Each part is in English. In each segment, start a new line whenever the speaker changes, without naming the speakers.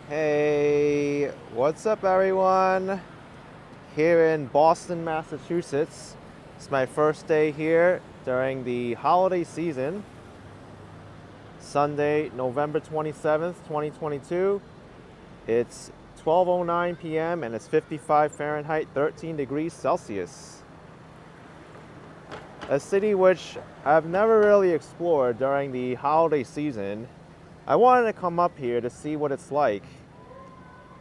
Hey, what's up, everyone? Here in Boston, Massachusetts. It's my first day here during the holiday season. Sunday, November 27th, 2022. It's 12:09 p.m. and it's 55 Fahrenheit, 13 degrees Celsius. A city which I've never really explored during the holiday season. I wanted to come up here to see what it's like.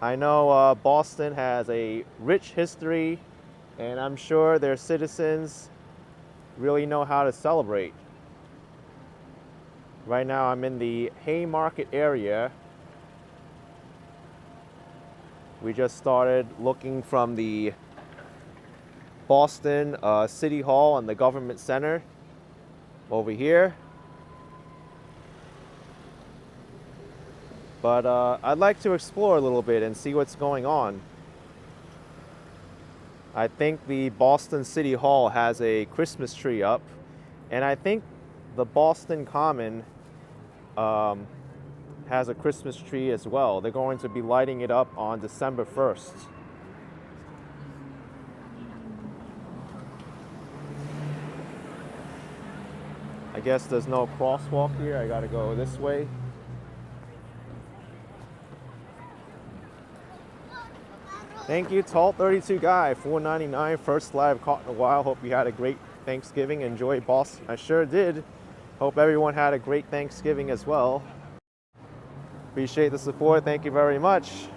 I know Boston has a rich history, and I'm sure their citizens really know how to celebrate. Right now, I'm in the Haymarket area. We just started looking from the Boston City Hall and the Government Center over here. But I'd like to explore a little bit and see what's going on. I think the Boston City Hall has a Christmas tree up, and I think the Boston Common has a Christmas tree as well. They're going to be lighting it up on December 1st. I guess there's no crosswalk here. I gotta go this way. Thank you, Tall 32 Guy, $4.99, first live caught in a while. Hope you had a great Thanksgiving. Enjoy Boston. I sure did. Hope everyone had a great Thanksgiving as well. Appreciate the support. Thank you very much.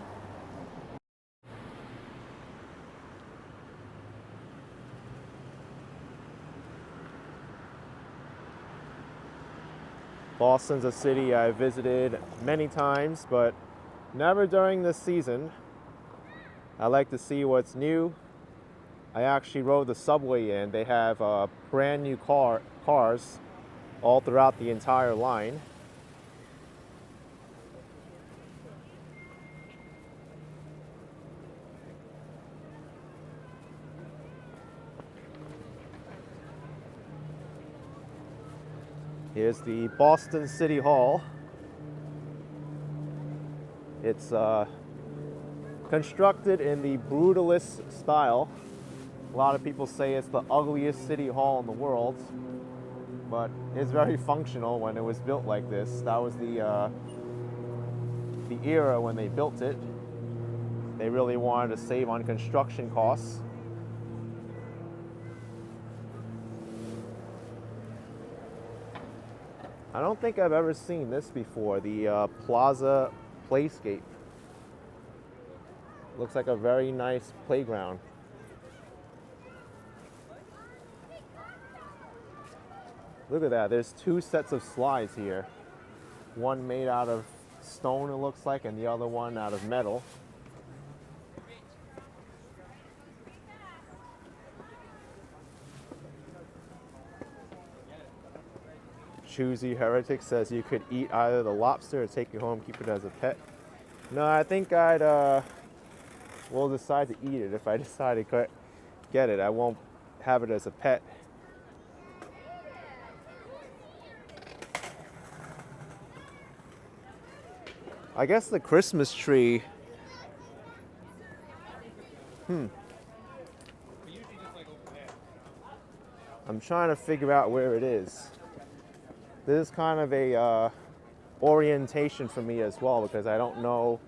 Boston's a city I visited many times, but never during this season. I like to see what's new. I actually rode the subway in. They have brand new cars all throughout the entire line. Here's the Boston City Hall. It's constructed in the brutalist style. A lot of people say it's the ugliest city hall in the world, but it's very functional when it was built like this. That was the era when they built it. They really wanted to save on construction costs. I don't think I've ever seen this before, the Plaza Playscape. Looks like a very nice playground. Look at that, there's two sets of slides here. One made out of stone, it looks like, and the other one out of metal. Choosy Heretic says you could eat either the lobster or take it home, keep it as a pet. No, I think will decide to eat it if I decide to get it. I won't have it as a pet. I guess the Christmas tree. I'm trying to figure out where it is. This is kind of a orientation for me as well, because I don't know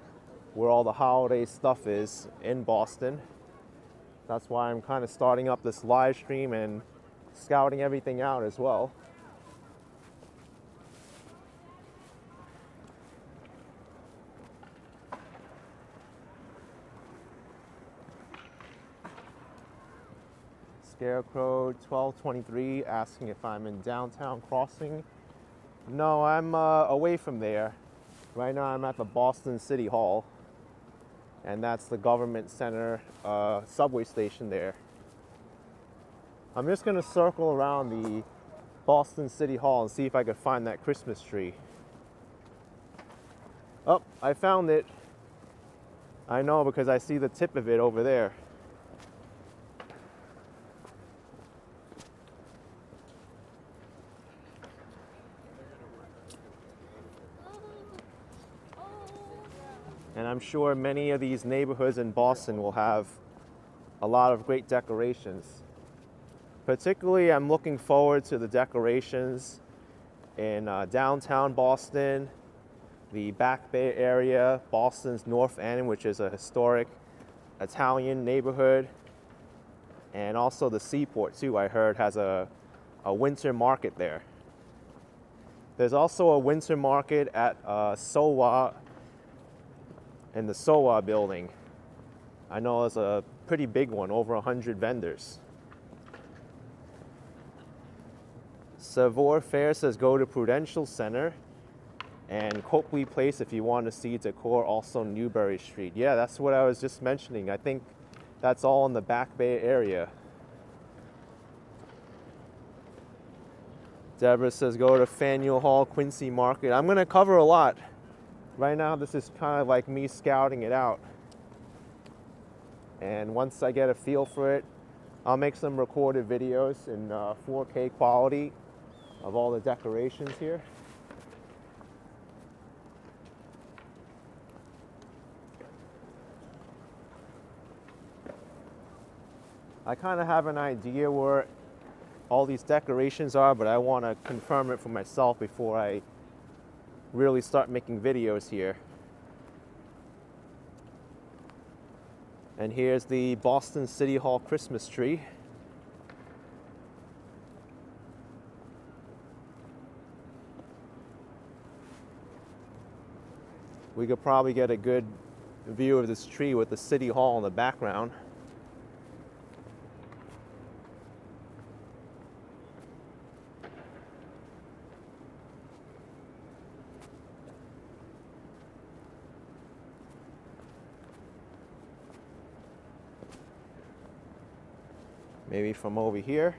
where all the holiday stuff is in Boston. That's why I'm kind of starting up this live stream and scouting everything out as well. Scarecrow 1223 asking if I'm in downtown Crossing. No, I'm away from there. Right now I'm at the Boston City Hall, and that's the Government Center subway station there. I'm just gonna circle around the Boston City Hall and see if I could find that Christmas tree. Oh, I found it. I know, because I see the tip of it over there. And I'm sure many of these neighborhoods in Boston will have a lot of great decorations. Particularly, I'm looking forward to the decorations in downtown Boston, the Back Bay area, Boston's North End, which is a historic Italian neighborhood, and also the Seaport too, I heard, has a winter market there. There's also a winter market at SoWa, in the SoWa building. I know it's a pretty big one, over 100 vendors. Savour Fair says go to Prudential Center, and Copley Place if you want to see decor, also Newbury Street. Yeah, that's what I was just mentioning. I think that's all in the Back Bay area. Deborah says go to Faneuil Hall, Quincy Market. I'm going to cover a lot. Right now, this is kind of like me scouting it out. And once I get a feel for it, I'll make some recorded videos in 4K quality of all the decorations here. I kind of have an idea where all these decorations are, but I want to confirm it for myself before I really start making videos here. And here's the Boston City Hall Christmas tree. We could probably get a good view of this tree with the City Hall in the background. Maybe from over here.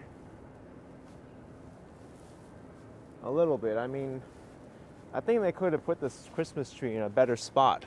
A little bit. I mean, I think they could have put this Christmas tree in a better spot.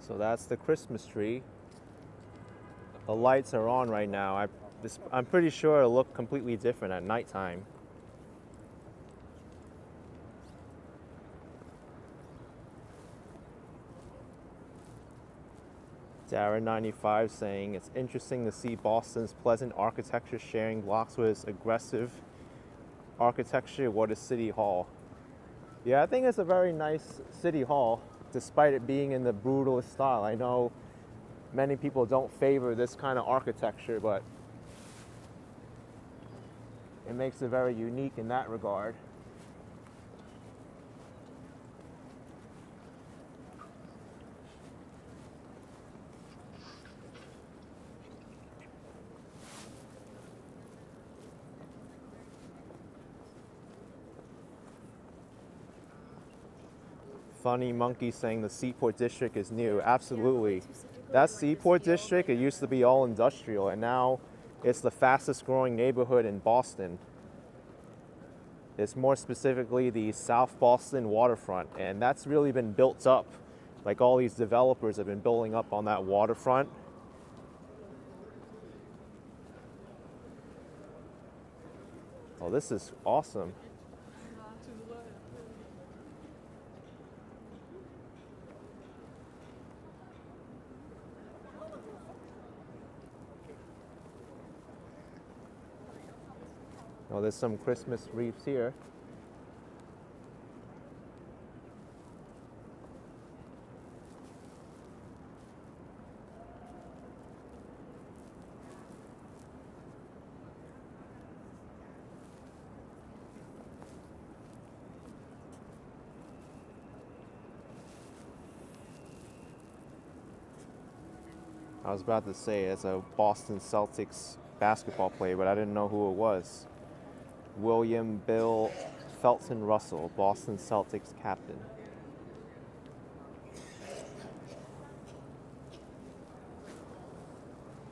So that's the Christmas tree. The lights are on right now. I'm pretty sure it'll look completely different at nighttime. Darren95 saying it's interesting to see Boston's pleasant architecture sharing blocks with its aggressive architecture. What is City Hall? Yeah, I think it's a very nice City Hall, despite it being in the brutalist style. I know many people don't favor this kind of architecture, but it makes it very unique in that regard. Funny Monkey saying the Seaport District is new. Absolutely. That Seaport District, it used to be all industrial, and now it's the fastest growing neighborhood in Boston. It's more specifically the South Boston Waterfront, and that's really been built up. Like all these developers have been building up on that waterfront. Oh, this is awesome. Oh, there's some Christmas wreaths here. I was about to say it's a Boston Celtics basketball player, but I didn't know who it was. William Bill Felton Russell, Boston Celtics captain.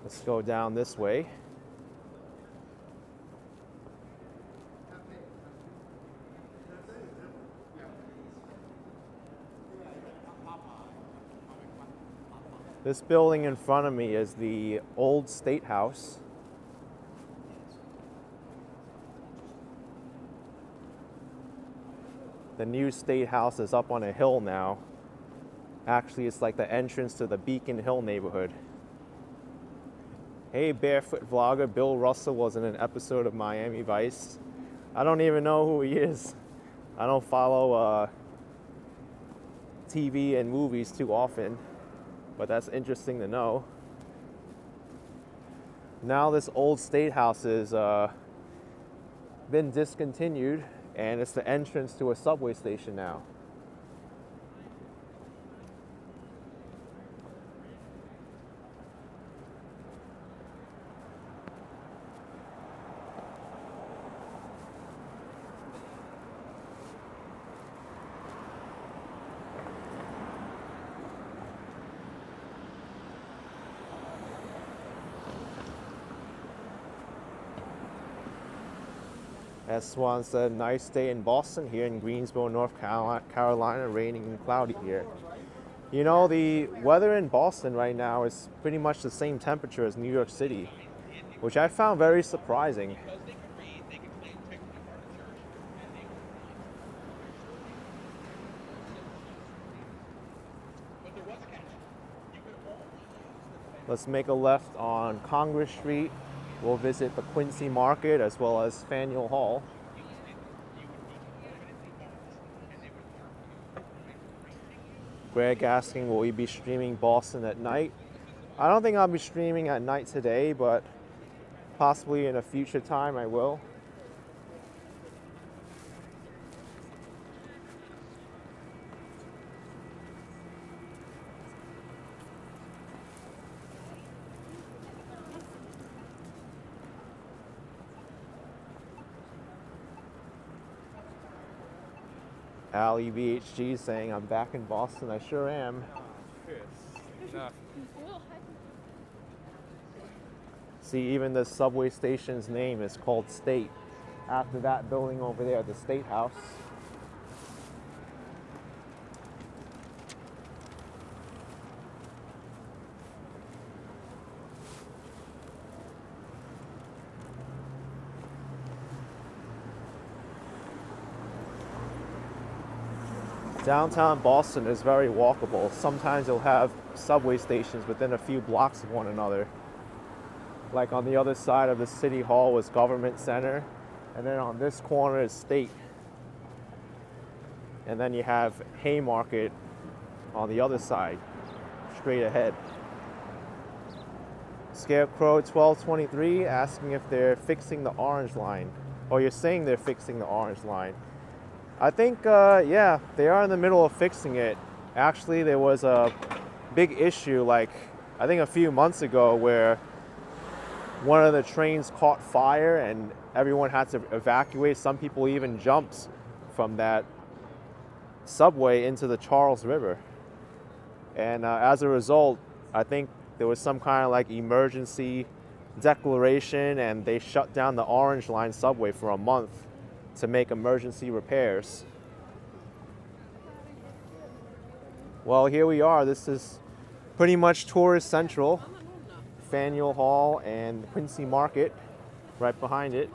Let's go down this way. This building in front of me is the old State House. The new State House is up on a hill now. Actually, it's like the entrance to the Beacon Hill neighborhood. Hey, barefoot vlogger, Bill Russell was in an episode of Miami Vice. I don't even know who he is. I don't follow TV and movies too often, but that's interesting to know. Now this old State House has been discontinued, and it's the entrance to a subway station now. As Swan said, nice day in Boston, here in Greensboro, North Carolina, raining and cloudy here. You know, the weather in Boston right now is pretty much the same temperature as New York City, which I found very surprising. Let's make a left on Congress Street. We'll visit the Quincy Market as well as Faneuil Hall. Greg asking, will we be streaming Boston at night? I don't think I'll be streaming at night today, but possibly in a future time I will. Ali VHG saying, I'm back in Boston. I sure am. See, even the subway station's name is called State, after that building over there, the State House. Downtown Boston is very walkable. Sometimes you'll have subway stations within a few blocks of one another. Like on the other side of the City Hall was Government Center, and then on this corner is State. And then you have Haymarket on the other side, straight ahead. Scarecrow 1223 asking if they're fixing the orange line. Or you're saying they're fixing the orange line. I think, yeah, they are in the middle of fixing it. Actually, there was a big issue, like, I think a few months ago, where one of the trains caught fire and everyone had to evacuate. Some people even jumped from that subway into the Charles River. And as a result, I think there was some kind of like emergency declaration, and they shut down the Orange Line subway for a month to make emergency repairs. Well, here we are. This is pretty much tourist central. Faneuil Hall and Quincy Market right behind it.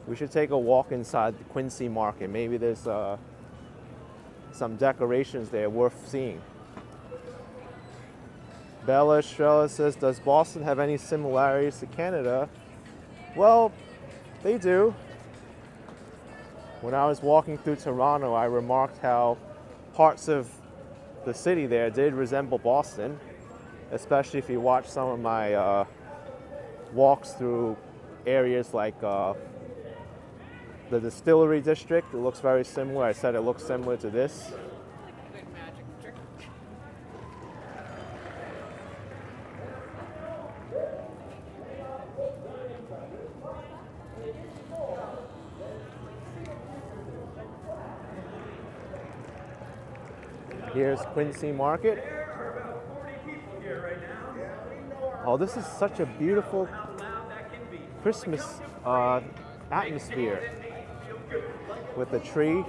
We should take a walk inside the Quincy Market. Maybe there's some decorations there worth seeing. Bella Estrella says, does Boston have any similarities to Canada? Well, they do. When I was walking through Toronto, I remarked how parts of the city there did resemble Boston, especially if you watch some of my walks through areas like the Distillery District. It looks very similar. I said it looks similar to this. Here's Quincy Market. Oh, this is such a beautiful Christmas atmosphere with the tree.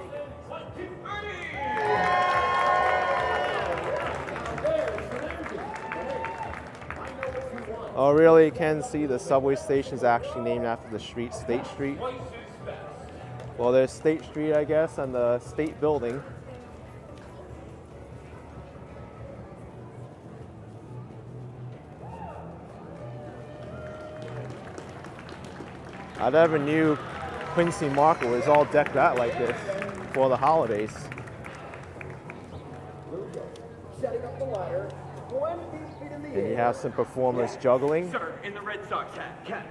Oh, really? You can see the subway station is actually named after the street, State Street. Well, there's State Street, I guess, and the State Building. I never knew Quincy Market was all decked out like this for the holidays. And you have some performers juggling.
Sir, in the Red Sox hat, catch.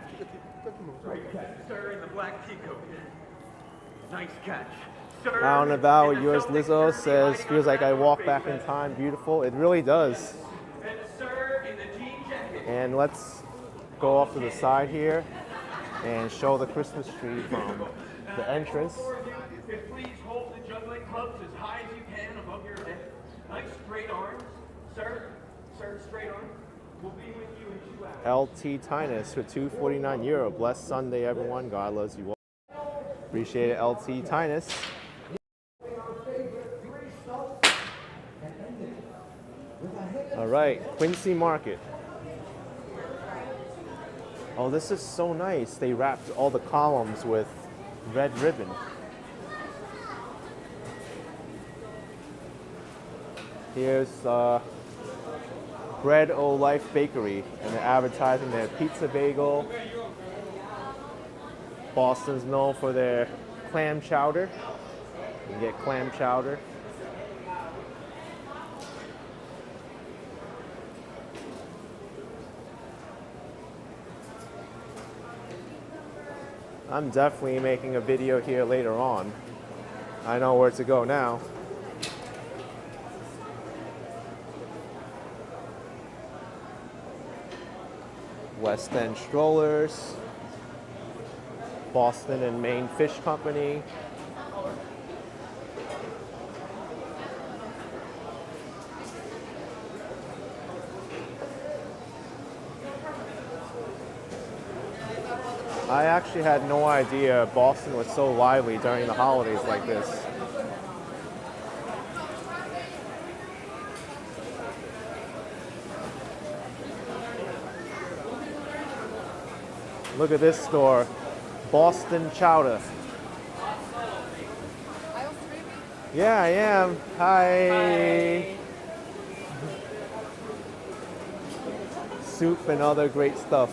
Right catch. Sir, in the black peacoat. Nice catch. Sir,
Out and about, yours Lizzo says, feels like I walk back in time. Beautiful. It really does.
And sir, in the jean jacket.
And let's go off to the side here and show the Christmas tree from the entrance.
Please hold the juggling clubs as high as you can above your head. Nice straight arms. Sir, straight arms. We'll be with you in 2 hours.
LT Tinus for €2.49. Blessed Sunday, everyone. God loves you all. Appreciate it, LT Tinus. All right, Quincy Market. Oh, this is so nice. They wrapped all the columns with red ribbon. Here's Bread O Life Bakery, and they're advertising their pizza bagel. Boston's known for their clam chowder. You can get clam chowder. I'm definitely making a video here later on. I know where to go now. West End Strollers, Boston and Maine Fish Company. I actually had no idea Boston was so lively during the holidays like this. Look at this store, Boston Chowder. Yeah, I am. Hi. Soup and other great stuff.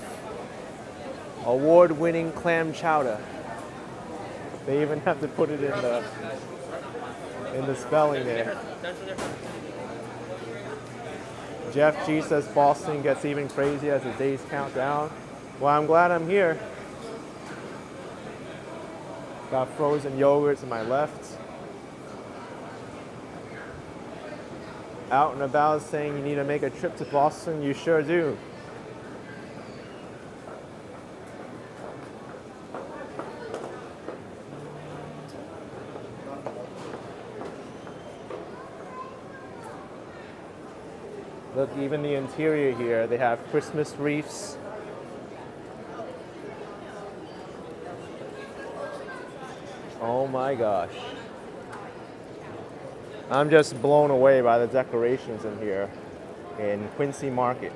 Award-winning clam chowder. They even have to put it in the spelling there. Jeff G says Boston gets even crazier as the days count down. Well, I'm glad I'm here. Got frozen yogurt to my left. Out and about saying you need to make a trip to Boston. You sure do. Look, even the interior here, they have Christmas wreaths. Oh my gosh. I'm just blown away by the decorations in here in Quincy Market.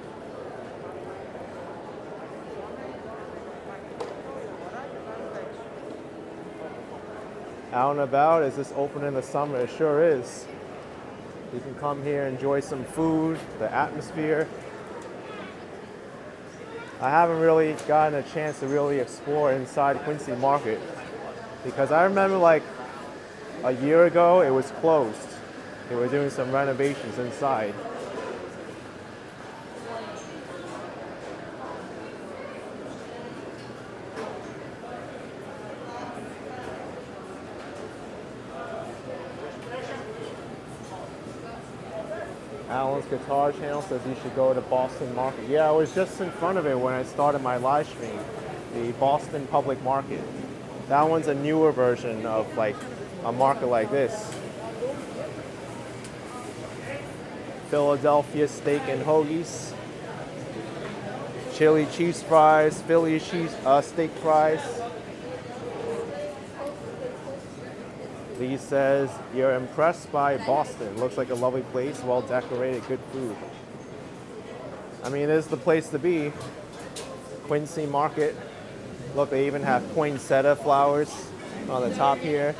Out and about, is this open in the summer? It sure is. You can come here, enjoy some food, the atmosphere. I haven't really gotten a chance to really explore inside Quincy Market because I remember like a year ago it was closed. They were doing some renovations inside. Alan's Guitar Channel says you should go to Boston Market. Yeah, I was just in front of it when I started my live stream. The Boston Public Market. That one's a newer version of like a market like this. Philadelphia steak and hoagies, chili cheese fries, Philly steak fries. Lee says, you're impressed by Boston. Looks like a lovely place, well decorated, good food. I mean, this is the place to be. Quincy Market. Look, they even have poinsettia flowers on the top here.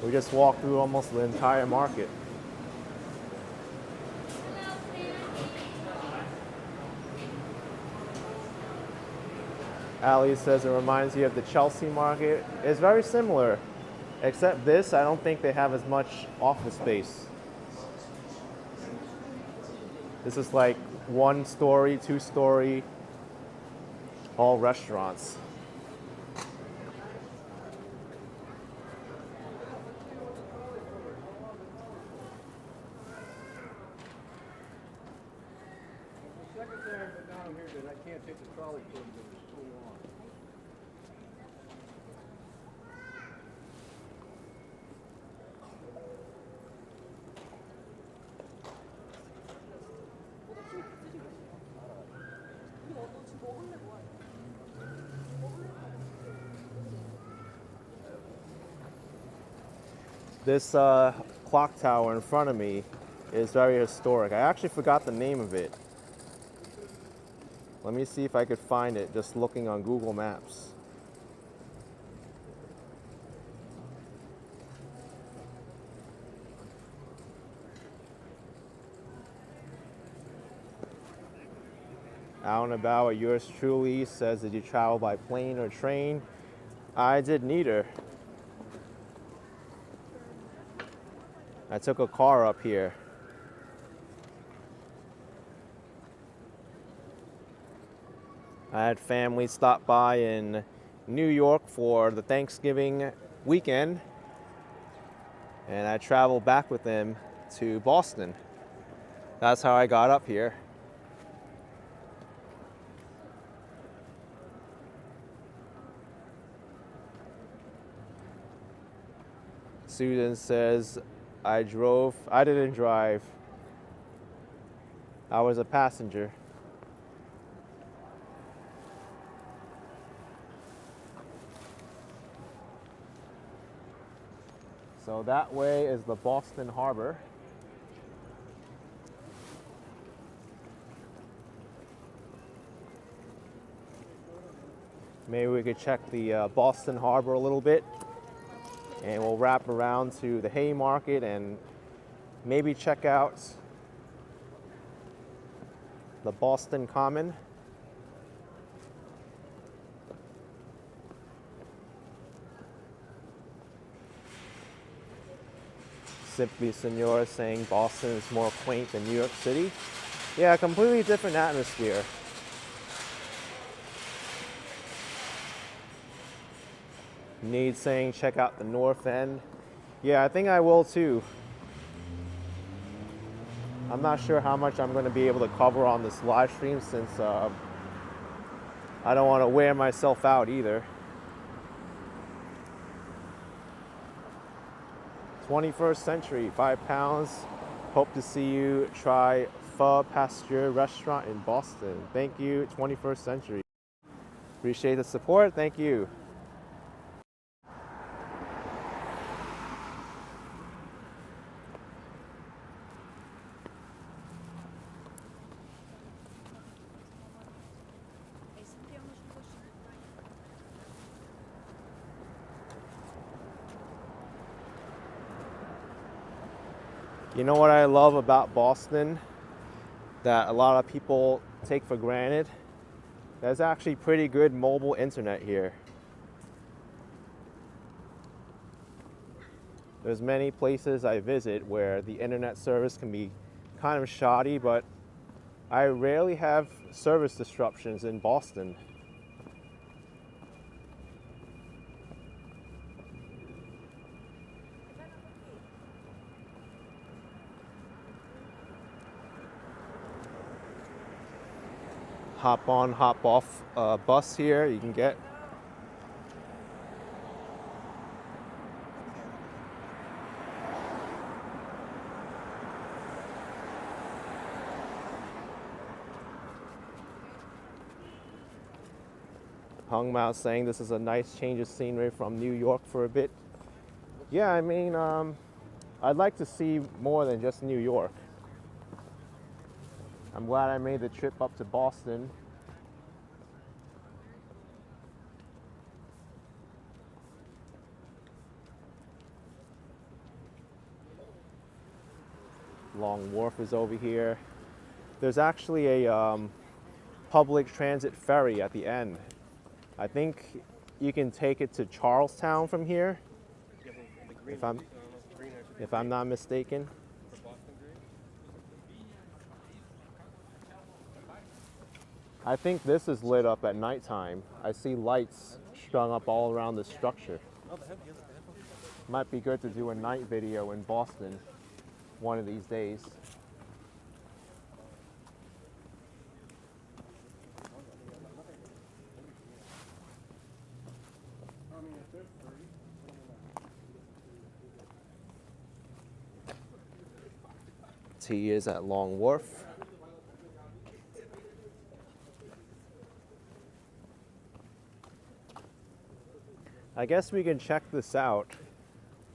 We just walked through almost the entire market. Ali says it reminds you of the Chelsea market. It's very similar, except this, I don't think they have as much office space. This is like 1-story, 2-story, all restaurants.
Second time I've been down here that I can't take the trolley to them because it's so long.
This clock tower in front of me is very historic. I actually forgot the name of it. Let me see if I could find it just looking on Google Maps. Out and about, yours truly says, did you travel by plane or train? I did neither. I took a car up here. I had family stop by in New York for the Thanksgiving weekend, and I traveled back with them to Boston. That's how I got up here. Susan says, I didn't drive. I was a passenger. So that way is the Boston Harbor. Maybe we could check the Boston Harbor a little bit, and we'll wrap around to the Haymarket and maybe check out the Boston Common. Simply Senor saying Boston is more quaint than New York City. Yeah, completely different atmosphere. Need saying check out the North End. Yeah, I think I will too. I'm not sure how much I'm going to be able to cover on this live stream since I don't want to wear myself out either. 21st Century, £5. Hope to see you try Pho Pasture restaurant in Boston. Thank you, 21st Century. Appreciate the support. Thank you. You know what I love about Boston that a lot of people take for granted? There's actually pretty good mobile internet here. There's many places I visit where the internet service can be kind of shoddy, but I rarely have service disruptions in Boston. Hop on, hop off bus here you can get. Hung Mao saying this is a nice change of scenery from New York for a bit. Yeah, I mean, I'd like to see more than just New York. I'm glad I made the trip up to Boston. Long Wharf is over here. There's actually a public transit ferry at the end. I think you can take it to Charlestown from here, if I'm not mistaken. I think this is lit up at nighttime. I see lights strung up all around the structure. Might be good to do a night video in Boston one of these days. T is at Long Wharf. I guess we can check this out,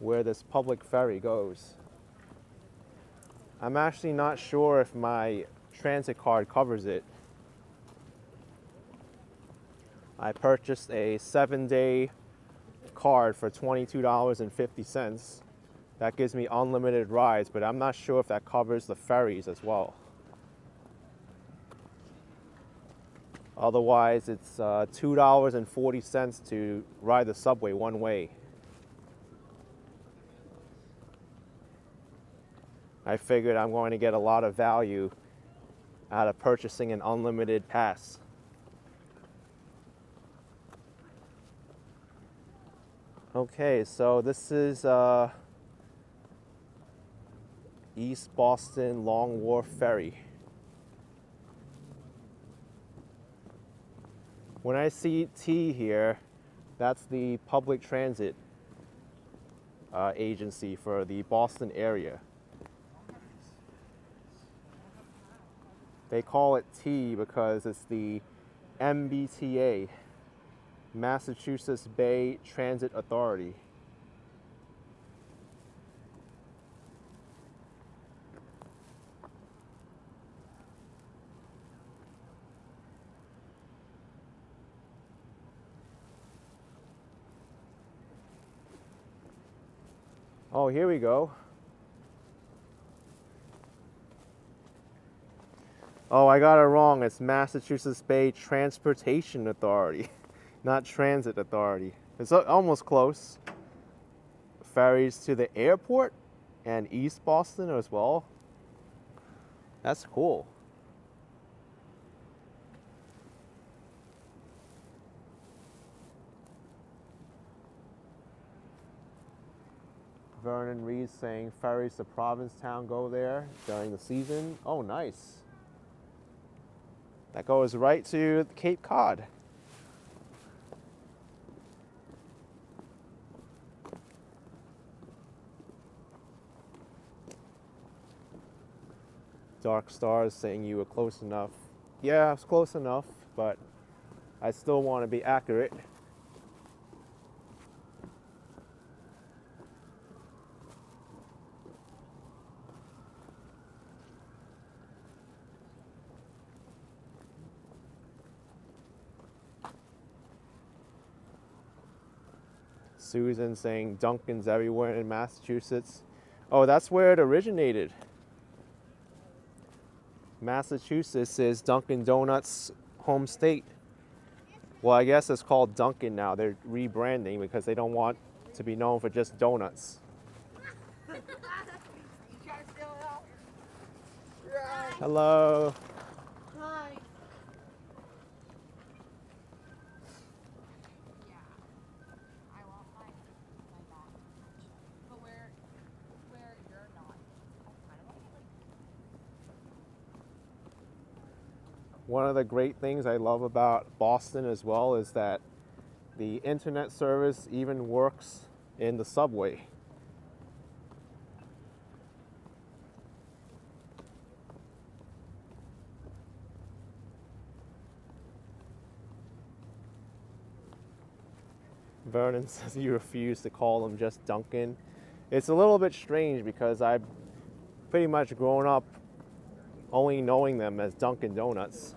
where this public ferry goes. I'm actually not sure if my transit card covers it. I purchased a 7-day card for $22.50. That gives me unlimited rides, but I'm not sure if that covers the ferries as well. Otherwise, it's $2.40 to ride the subway one way. I figured I'm going to get a lot of value out of purchasing an unlimited pass. Okay, so this is East Boston Long Wharf Ferry. When I see T here, that's the public transit agency for the Boston area. They call it T because it's the MBTA, Massachusetts Bay Transit Authority. Oh, here we go. Oh, I got it wrong. It's Massachusetts Bay Transportation Authority, not Transit Authority. It's almost close. Ferries to the airport and East Boston as well. That's cool. Vernon Reed saying ferries to Provincetown go there during the season. Oh, nice. That goes right to Cape Cod. Dark Stars saying you were close enough. Yeah, I was close enough, but I still want to be accurate. Susan saying Dunkin's everywhere in Massachusetts. Oh, that's where it originated. Massachusetts is Dunkin' Donuts' home state. Well, I guess it's called Dunkin' now. They're rebranding because they don't want to be known for just donuts. Hello.
Hi. I won't find my back. But where you're not. I kind of want to
One of the great things I love about Boston as well is that the internet service even works in the subway. Vernon says you refuse to call them just Dunkin'. It's a little bit strange because I've pretty much grown up only knowing them as Dunkin' Donuts.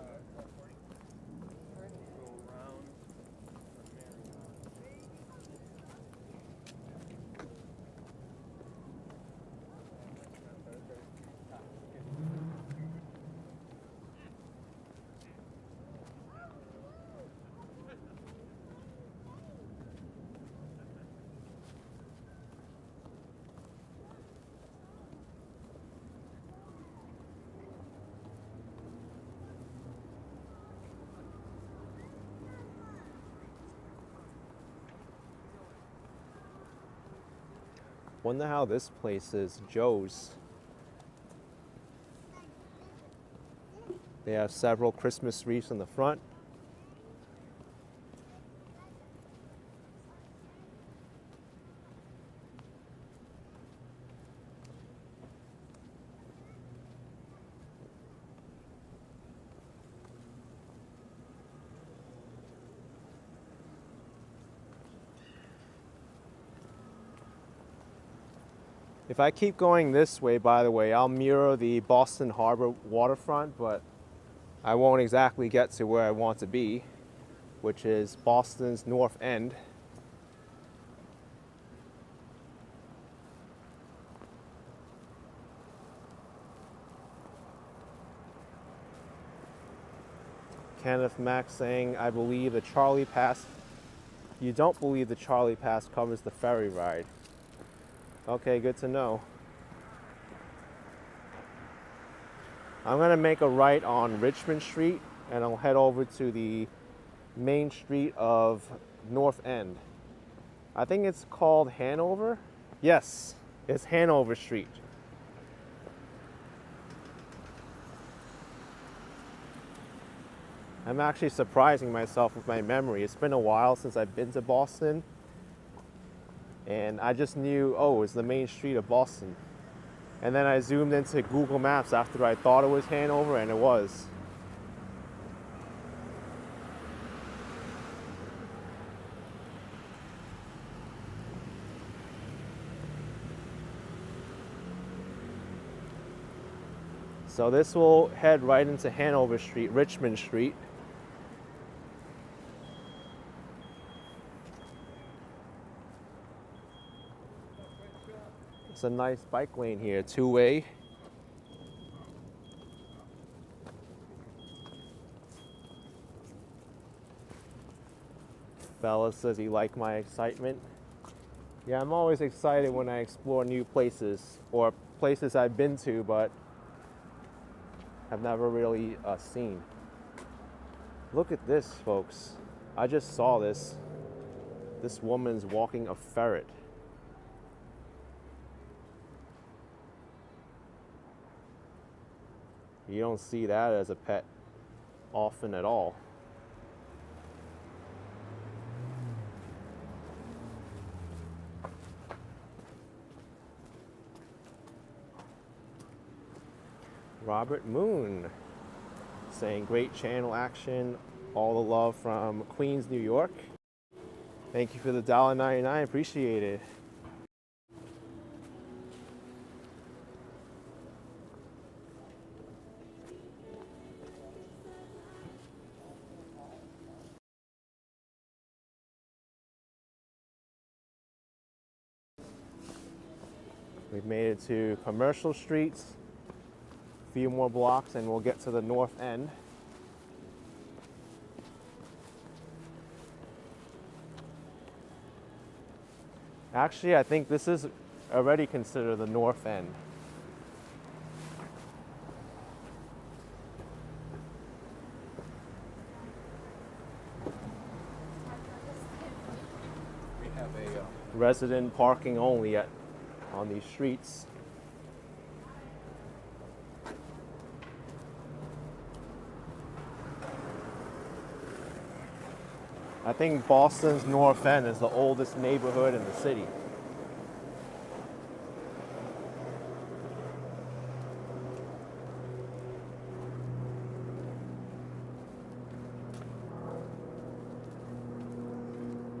Wonder how this place is. Joe's. They have several Christmas wreaths in the front. If I keep going this way, by the way, I'll mirror the Boston Harbor waterfront, but I won't exactly get to where I want to be, which is Boston's North End. Kenneth Mack saying, I believe the Charlie Pass. You don't believe the Charlie Pass covers the ferry ride. Okay, good to know. I'm gonna make a right on Richmond Street and I'll head over to the main street of North End. I think it's called Hanover. Yes, it's Hanover Street. I'm actually surprising myself with my memory. It's been a while since I've been to Boston. And I just knew, oh, it's the main street of Boston. And then I zoomed into Google Maps after I thought it was Hanover, and it was. So this will head right into Hanover Street, Richmond Street. It's a nice bike lane here, two-way. Bella says he liked my excitement. Yeah, I'm always excited when I explore new places or places I've been to but have never really seen. Look at this, folks. I just saw this. This woman's walking a ferret. You don't see that as a pet often at all. Robert Moon saying great channel action, all the love from Queens, New York. Thank you for the $1.99, appreciate it. We've made it to Commercial Streets. A few more blocks and we'll get to the North End. Actually, I think this is already considered the North End.
We have a
Resident parking only on these streets. I think Boston's North End is the oldest neighborhood in the city.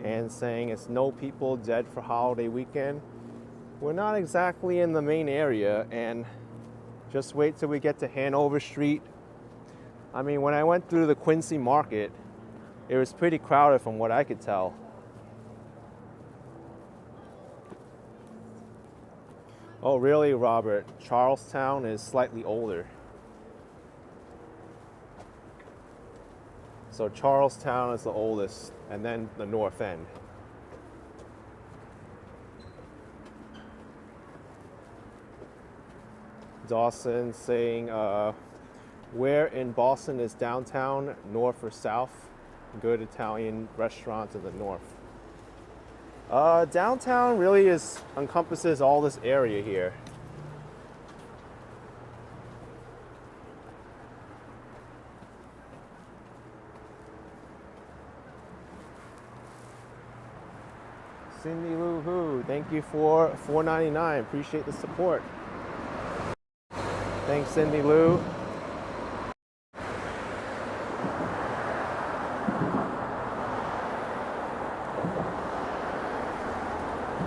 and saying it's no people dead for holiday weekend. We're not exactly in the main area, and just wait till we get to Hanover Street. I mean, when I went through the Quincy Market, it was pretty crowded from what I could tell. Oh, really, Robert? Charlestown is slightly older. So Charlestown is the oldest, and then the North End. Dawson saying, where in Boston is downtown, north or south? Good Italian restaurants in the north. Downtown really encompasses all this area here. Cindy Lou Who, thank you for $4.99. Appreciate the support. Thanks, Cindy Lou.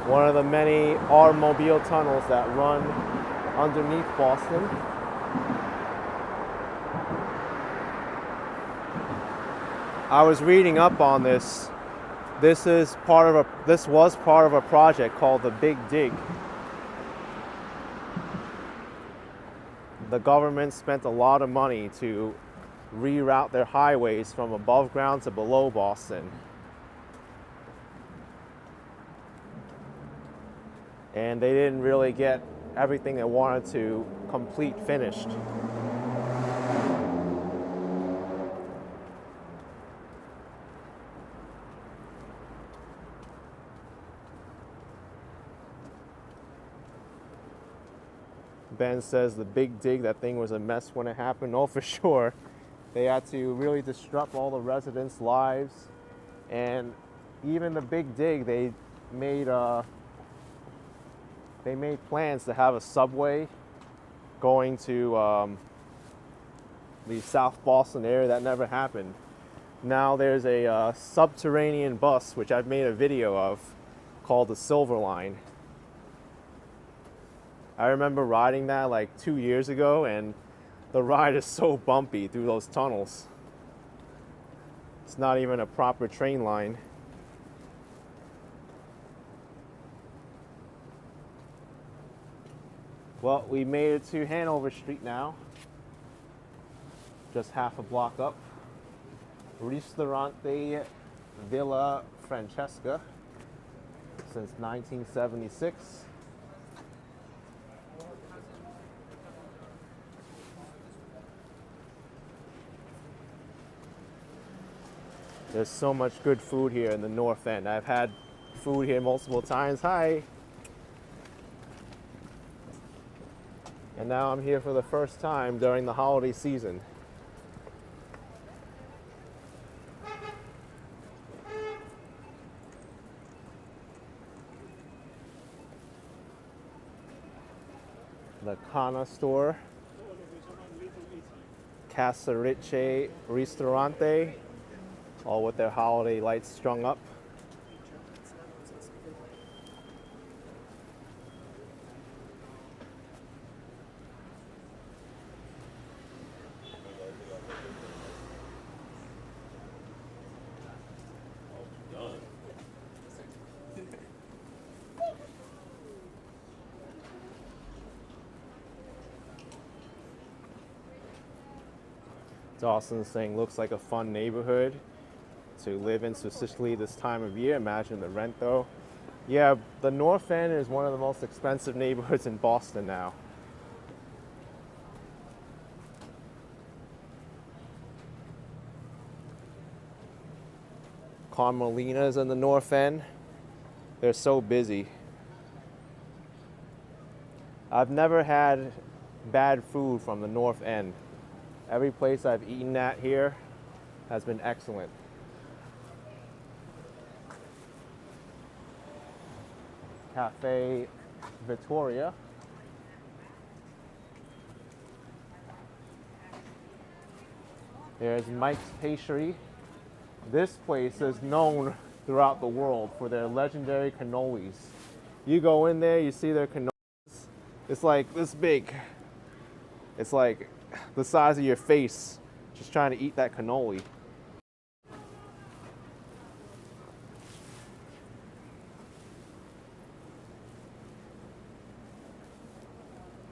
One of the many automobile tunnels that run underneath Boston. I was reading up on this. This was part of a project called the Big Dig. The government spent a lot of money to reroute their highways from above ground to below Boston. And they didn't really get everything they wanted to complete finished. Ben says the Big Dig, that thing was a mess when it happened. Oh, for sure. They had to really disrupt all the residents' lives. And even the Big Dig, they made plans to have a subway going to the South Boston area. That never happened. Now there's a subterranean bus, which I've made a video of, called the Silver Line. I remember riding that like 2 years ago, and the ride is so bumpy through those tunnels. It's not even a proper train line. Well, we made it to Hanover Street now. Just half a block up. Ristorante Villa Francesca since 1976. There's so much good food here in the North End. I've had food here multiple times. Hi. And now I'm here for the first time during the holiday season. The Cana store. Casarice Ristorante. All with their holiday lights strung up. Dawson's saying looks like a fun neighborhood to live in specifically this time of year. Imagine the rent though. Yeah, the North End is one of the most expensive neighborhoods in Boston now. Carmelina's in the North End. They're so busy. I've never had bad food from the North End. Every place I've eaten at here has been excellent. Cafe Vittoria. There's Mike's Pastry. This place is known throughout the world for their legendary cannolis. You go in there, you see their cannolis. It's like this big. It's like the size of your face, just trying to eat that cannoli.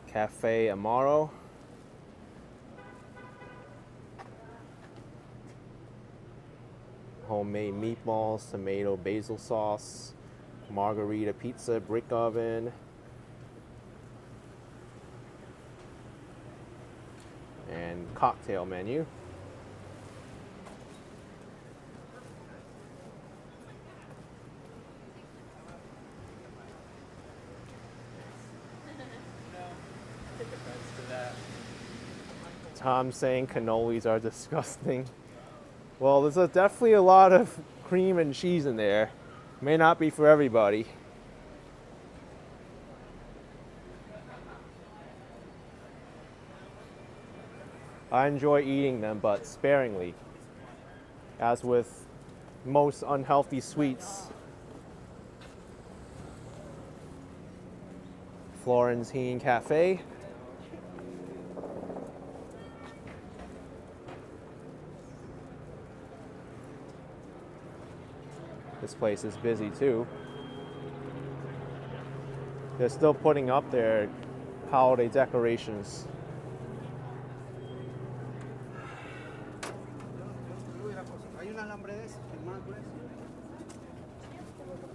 Cafe Amaro. Homemade meatballs, tomato, basil sauce, margarita pizza, brick oven. And cocktail menu. Tom saying cannolis are disgusting. Well, there's definitely a lot of cream and cheese in there. May not be for everybody. I enjoy eating them, but sparingly. As with most unhealthy sweets. Florentine Cafe. This place is busy too. They're still putting up their holiday decorations.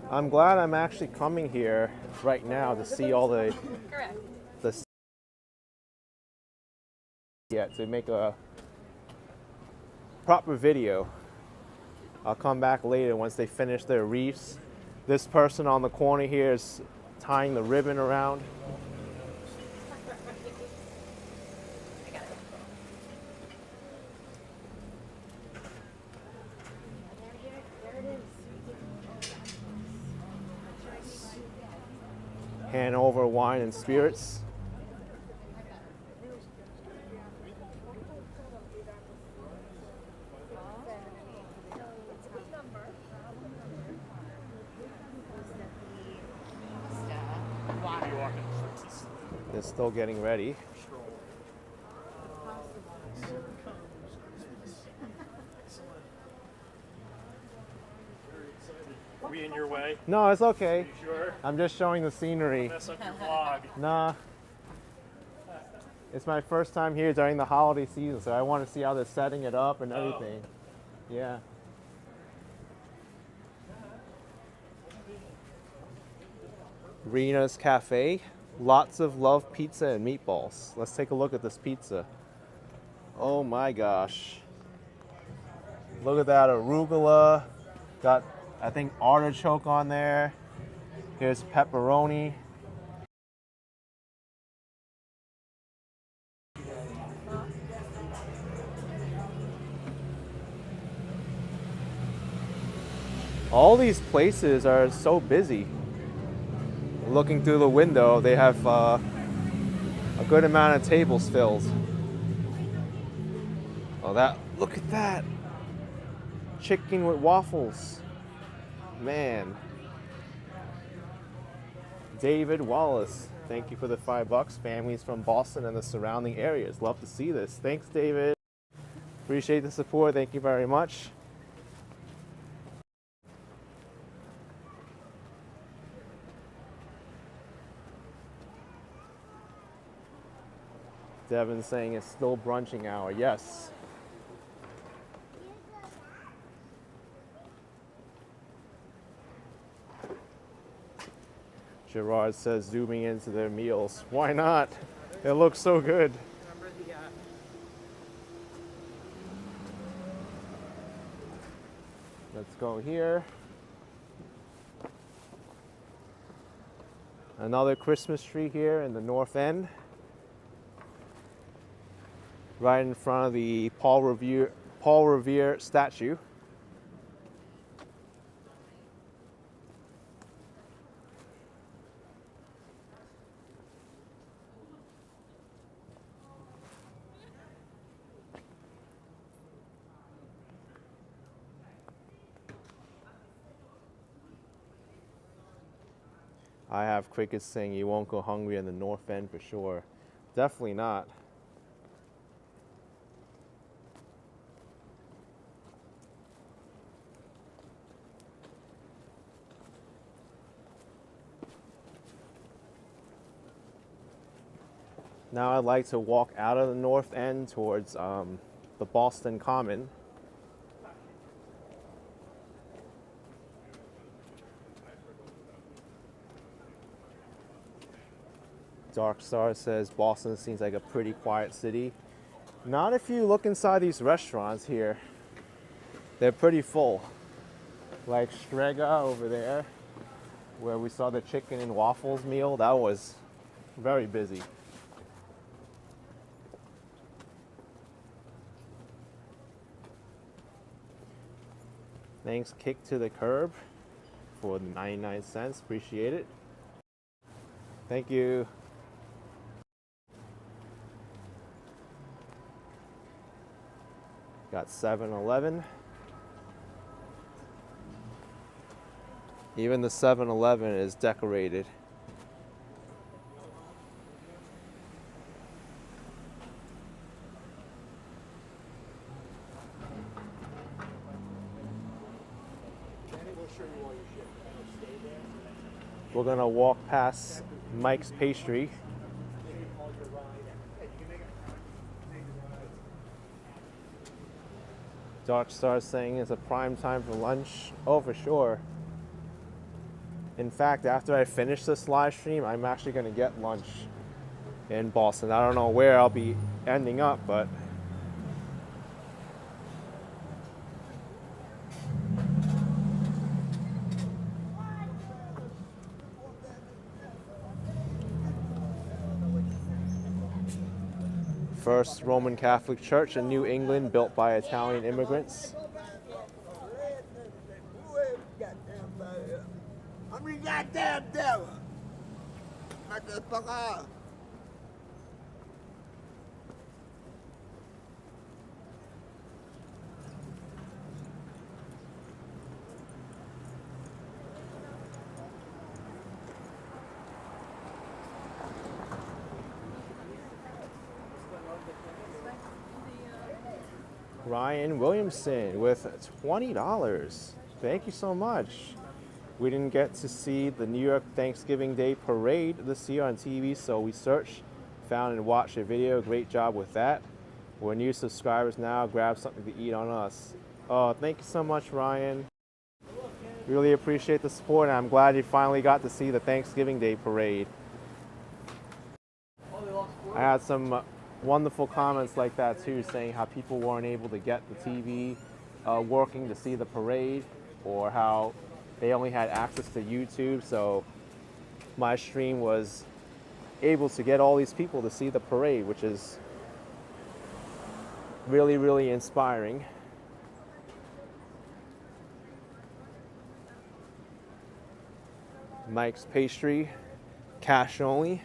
I'm glad I'm actually coming here right now to see all the to make a proper video. I'll come back later once they finish their wreaths. This person on the corner here is tying the ribbon around. Hanover Wine and Spirits. They're still getting ready.
Are we in your way?
No, it's okay.
You sure?
I'm just showing the scenery.
Mess up your vlog.
Nah. It's my first time here during the holiday season, so I want to see how they're setting it up and everything. Yeah. Rena's Cafe. Lots of love pizza and meatballs. Let's take a look at this pizza. Oh my gosh. Look at that arugula. Got, I think, artichoke on there. Here's pepperoni. All these places are so busy. Looking through the window, they have a good amount of tables filled. Oh, look at that. Chicken with waffles. Man. David Wallace, thank you for the $5. Families from Boston and the surrounding areas. Love to see this. Thanks, David. Appreciate the support. Thank you very much. Devin saying it's still brunching hour. Yes. Gerard says zooming into their meals. Why not? It looks so good. Let's go here. Another Christmas tree here in the north end. Right in front of the Paul Revere statue. I have crickets saying you won't go hungry in the North End for sure. Definitely not. Now I'd like to walk out of the North End towards the Boston Common. Dark Star says Boston seems like a pretty quiet city. Not if you look inside these restaurants here. They're pretty full. Like Strega over there, where we saw the chicken and waffles meal, that was very busy. Thanks, Kick to the Curb, for the 99 cents. Appreciate it. Thank you. Got 7-Eleven. Even the 7-Eleven is decorated. We're gonna walk past Mike's Pastry. Dark Star saying it's a prime time for lunch. Oh, for sure. In fact, after I finish this live stream, I'm actually gonna get lunch in Boston. I don't know where I'll be ending up, but First Roman Catholic Church in New England, built by Italian immigrants.
I'm the goddamn devil. Motherfucker.
Ryan Williamson with $20. Thank you so much. We didn't get to see the New York Thanksgiving Day Parade this year on TV, so we searched, found, and watched a video. Great job with that. We're new subscribers now. Grab something to eat on us. Oh, thank you so much, Ryan. Really appreciate the support, and I'm glad you finally got to see the Thanksgiving Day Parade. I had some wonderful comments like that too, saying how people weren't able to get the TV working to see the parade, or how they only had access to YouTube, so my stream was able to get all these people to see the parade, which is really, really inspiring. Mike's Pastry, cash only.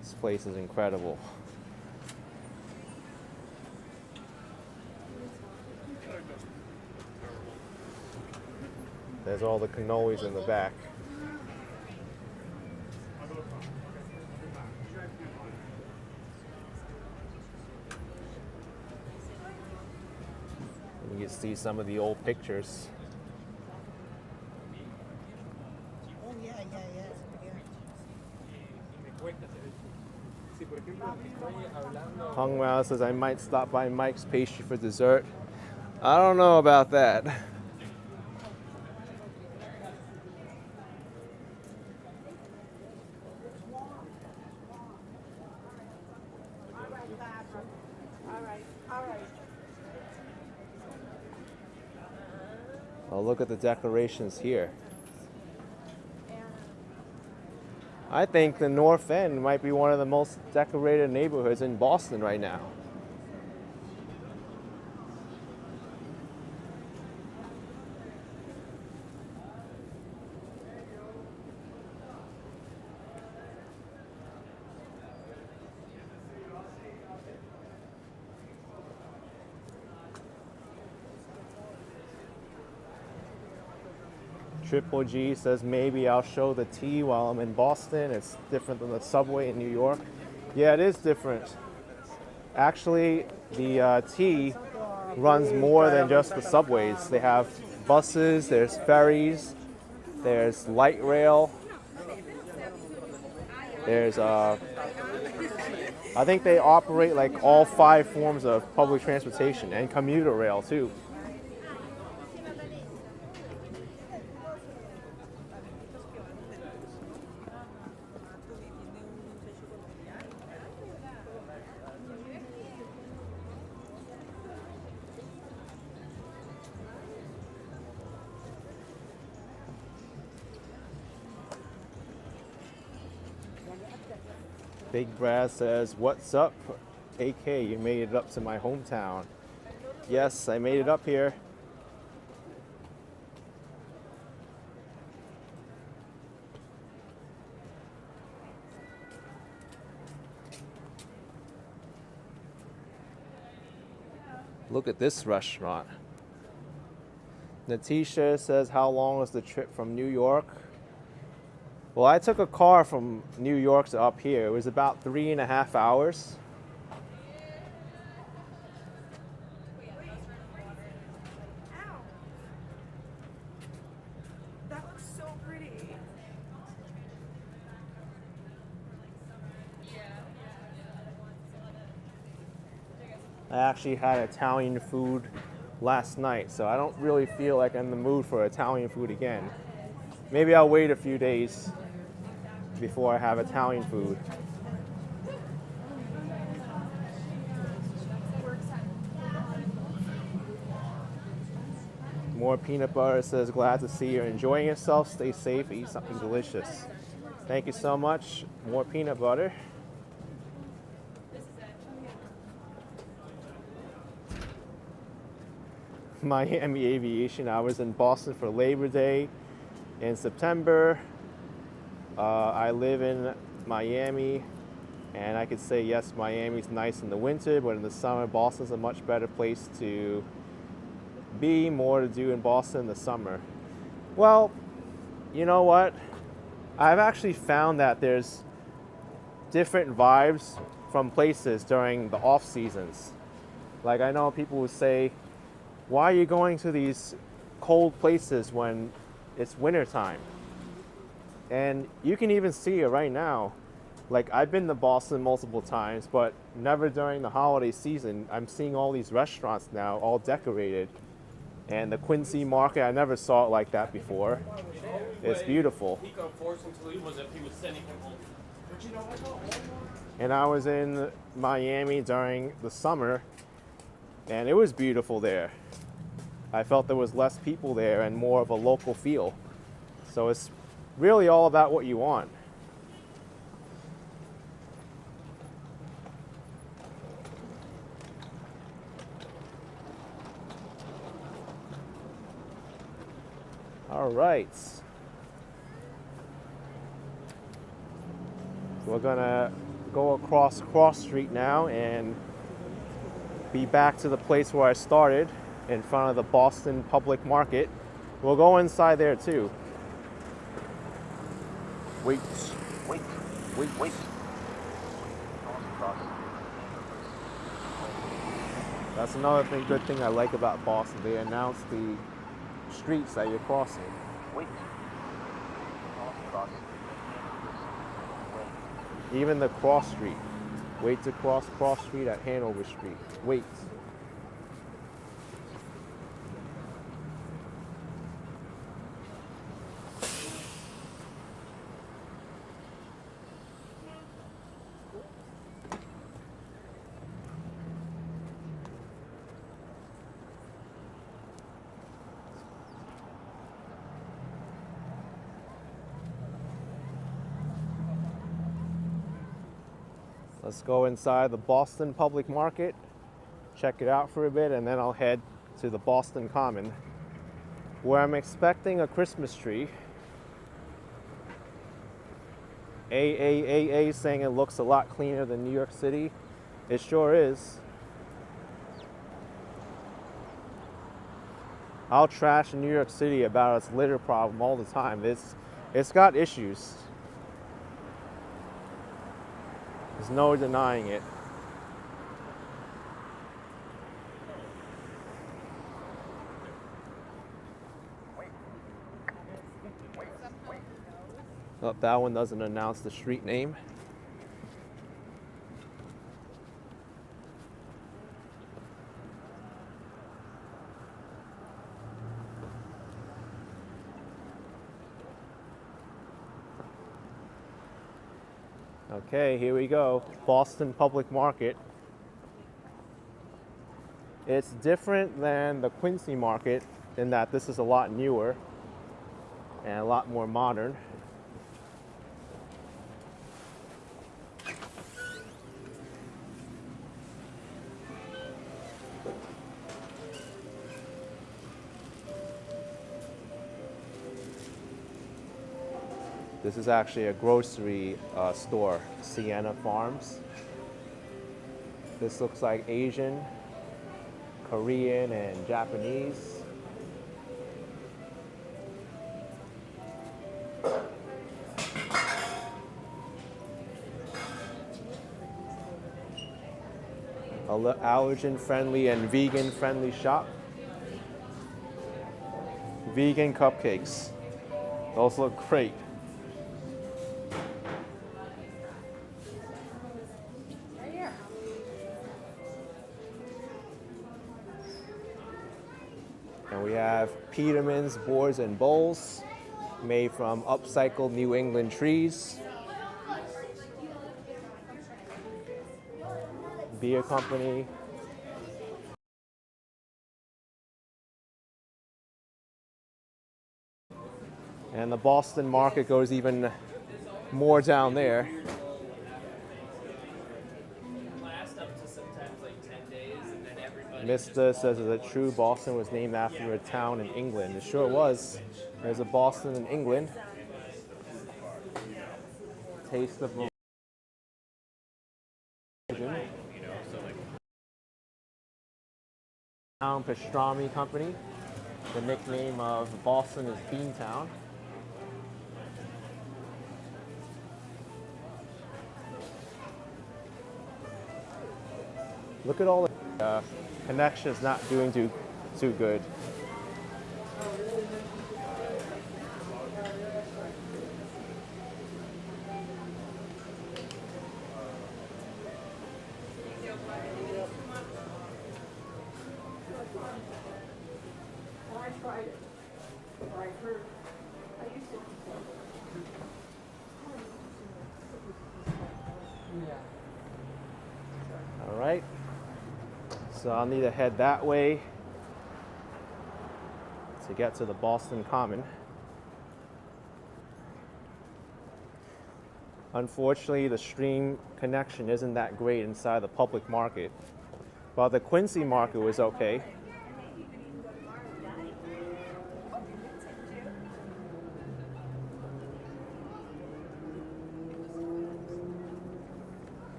This place is incredible. There's all the cannolis in the back. You can see some of the old pictures. Hung Mao says, I might stop by Mike's Pastry for dessert. I don't know about that. Oh, look at the decorations here. I think the North End might be one of the most decorated neighborhoods in Boston right now. Triple G says maybe I'll show the T while I'm in Boston. It's different than the subway in New York. Yeah, it is different. Actually, the T runs more than just the subways. They have buses, there's ferries, there's light rail, there's I think they operate like all 5 forms of public transportation and commuter rail too. Big Brad says, "What's up? AK, you made it up to my hometown." Yes, I made it up here. Look at this restaurant. Natisha says, "How long was the trip from New York?" Well, I took a car from New York to up here. It was about 3.5 hours.
Ow. That looks so pretty.
I actually had Italian food last night, so I don't really feel like I'm in the mood for Italian food again. Maybe I'll wait a few days before I have Italian food. More peanut butter says, "Glad to see you're enjoying yourself. Stay safe, eat something delicious." Thank you so much. More peanut butter. Miami Aviation. I was in Boston for Labor Day in September. I live in Miami, and I could say yes, Miami's nice in the winter, but in the summer, Boston's a much better place to be, more to do in Boston in the summer. Well, you know what? I've actually found that there's different vibes from places during the off seasons. Like, I know people will say, "Why are you going to these cold places when it's winter time?" And you can even see it right now. Like, I've been to Boston multiple times, but never during the holiday season. I'm seeing all these restaurants now, all decorated. And the Quincy Market, I never saw it like that before. It's beautiful.
He could force him to leave was if he was sending him home.
And I was in Miami during the summer, and it was beautiful there. I felt there was less people there and more of a local feel. So it's really all about what you want. All right. We're gonna go across Cross Street now and be back to the place where I started, in front of the Boston Public Market. We'll go inside there too. Wait. That's another good thing I like about Boston. They announce the streets that you're crossing. Even the cross street. Wait to cross Cross Street at Hanover Street. Wait. Let's go inside the Boston Public Market, check it out for a bit, and then I'll head to the Boston Common, where I'm expecting a Christmas tree. AAAA saying it looks a lot cleaner than New York City. It sure is. I'll trash New York City about its litter problem all the time. It's got issues. There's no denying it. Oh, that one doesn't announce the street name. Okay, here we go. Boston Public Market. It's different than the Quincy Market in that this is a lot newer and a lot more modern. This is actually a grocery store, Sienna Farms. This looks like Asian, Korean, and Japanese. Allergen-friendly and vegan-friendly shop. Vegan cupcakes. Those look great. And we have Peterman's boards and bowls made from upcycled New England trees. Beer company. And the Boston Market goes even more down there.
Last up to sometimes like 10 days, and then everybody.
Mista says that true Boston was named after a town in England. It sure was. There's a Boston in England. Taste of Town Pastrami Company. The nickname of Boston is Beantown. Look at all the connections not doing too good. All right. So I'll need to head that way to get to the Boston Common. Unfortunately, the stream connection isn't that great inside the public market, but the Quincy Market was okay.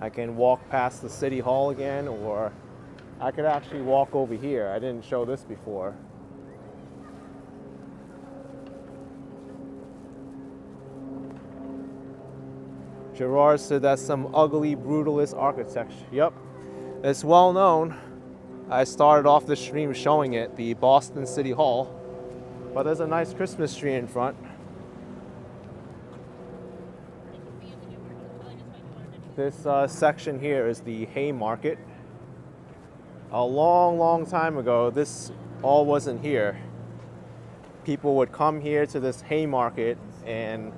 I can walk past the City Hall again, or I could actually walk over here. I didn't show this before. Gerard said that's some ugly, brutalist architecture. Yep, it's well known. I started off the stream showing it, the Boston City Hall. But there's a nice Christmas tree in front. This section here is the Hay Market. A long time ago, this all wasn't here. People would come here to this Hay Market and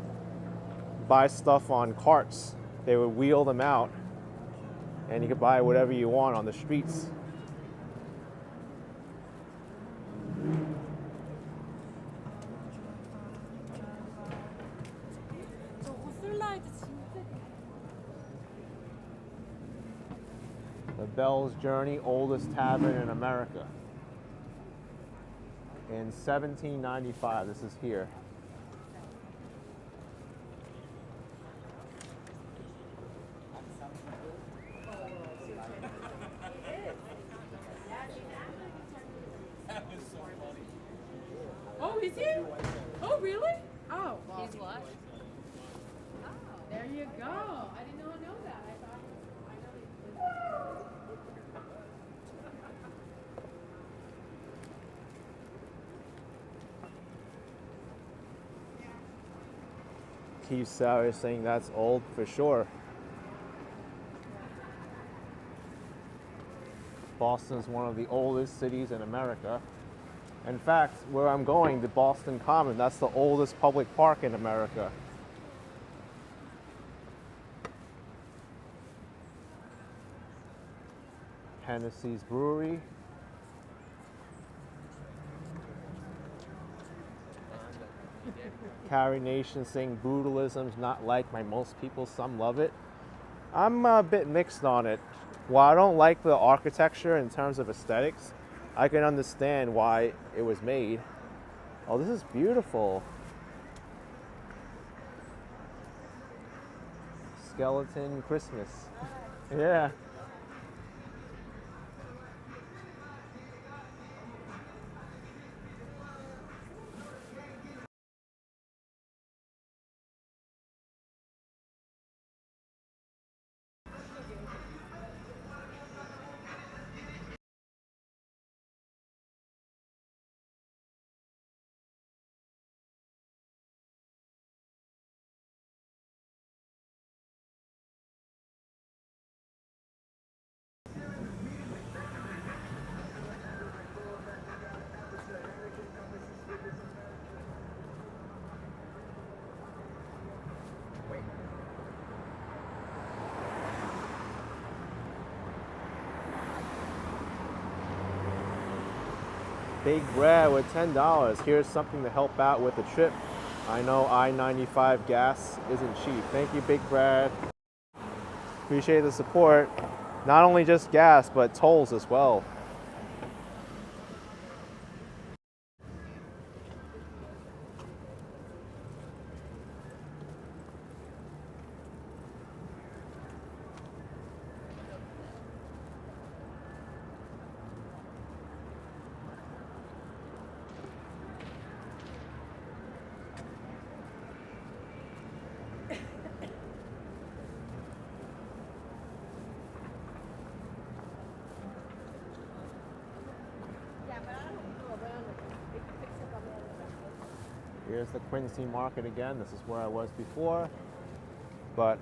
buy stuff on carts. They would wheel them out, and you could buy whatever you want on the streets. The Bell's Journey, oldest tavern in America. In 1795, this is here.
Is he? Oh, really? Oh.
He's what? Oh.
There you go. I did not know that. I thought I know he
Keith Sauer is saying that's old for sure. Boston's one of the oldest cities in America. In fact, where I'm going, the Boston Common, that's the oldest public park in America. Hennessy's Brewery. Carrie Nation saying brutalism's not like by most people, some love it. I'm a bit mixed on it. While I don't like the architecture in terms of aesthetics, I can understand why it was made. Oh, this is beautiful. Skeleton Christmas. Yeah. Big Red with $10. Here's something to help out with the trip. I know I-95 gas isn't cheap. Thank you, Big Brad. Appreciate the support. Not only just gas, but tolls as well. Here's the Quincy Market again. This is where I was before, but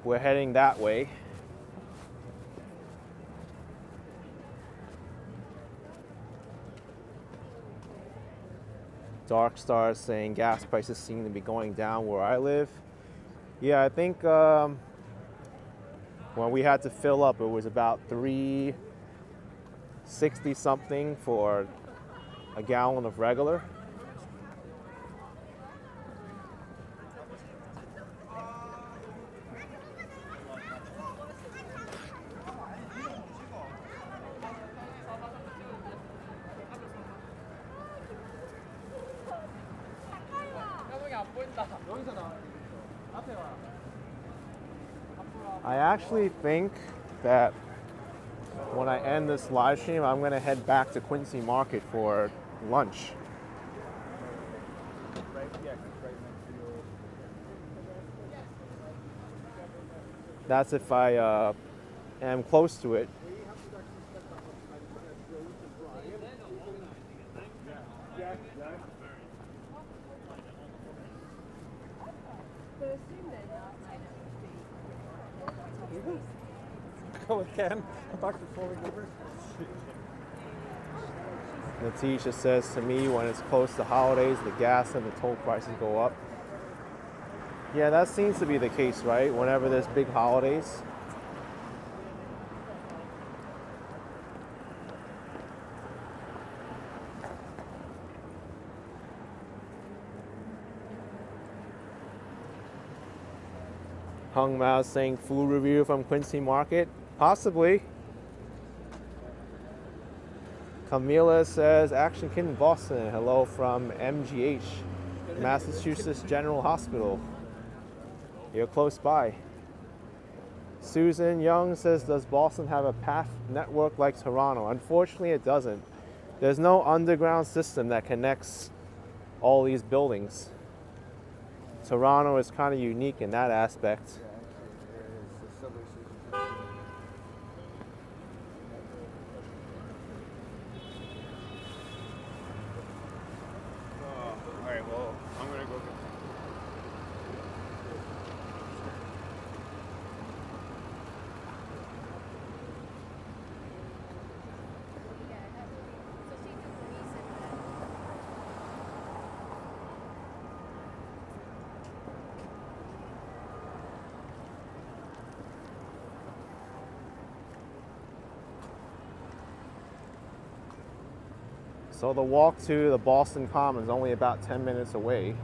we're heading that way. Dark Star saying gas prices seem to be going down where I live. Yeah, I think when we had to fill up, it was about $3.60 something for a gallon of regular. I actually think that when I end this live stream, I'm going to head back to Quincy Market for lunch. That's if I am close to it.
Go again. Back to falling over.
Natisha says to me, when it's close to holidays, the gas and the toll prices go up. Yeah, that seems to be the case, right? Whenever there's big holidays. Hung Mao saying food review from Quincy Market. Possibly. Camila says, Action Kid in Boston. Hello from MGH, Massachusetts General Hospital. You're close by. Susan Young says, does Boston have a path network like Toronto? Unfortunately, it doesn't. There's no underground system that connects all these buildings. Toronto is kind of unique in that aspect.
Yeah, actually, there it is. The subway station. All right, well, I'm gonna go get
So the walk to the Boston Common is only about 10 minutes away.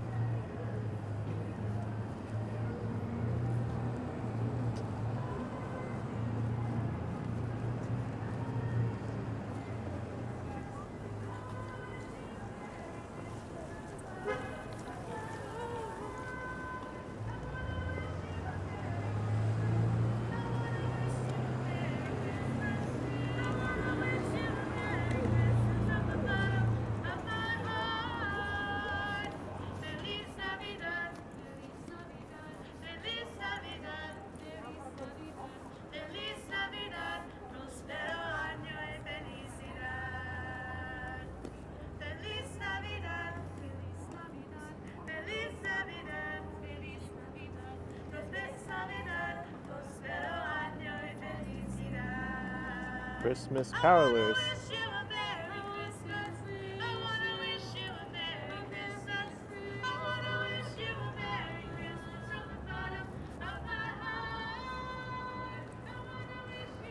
Christmas carolers.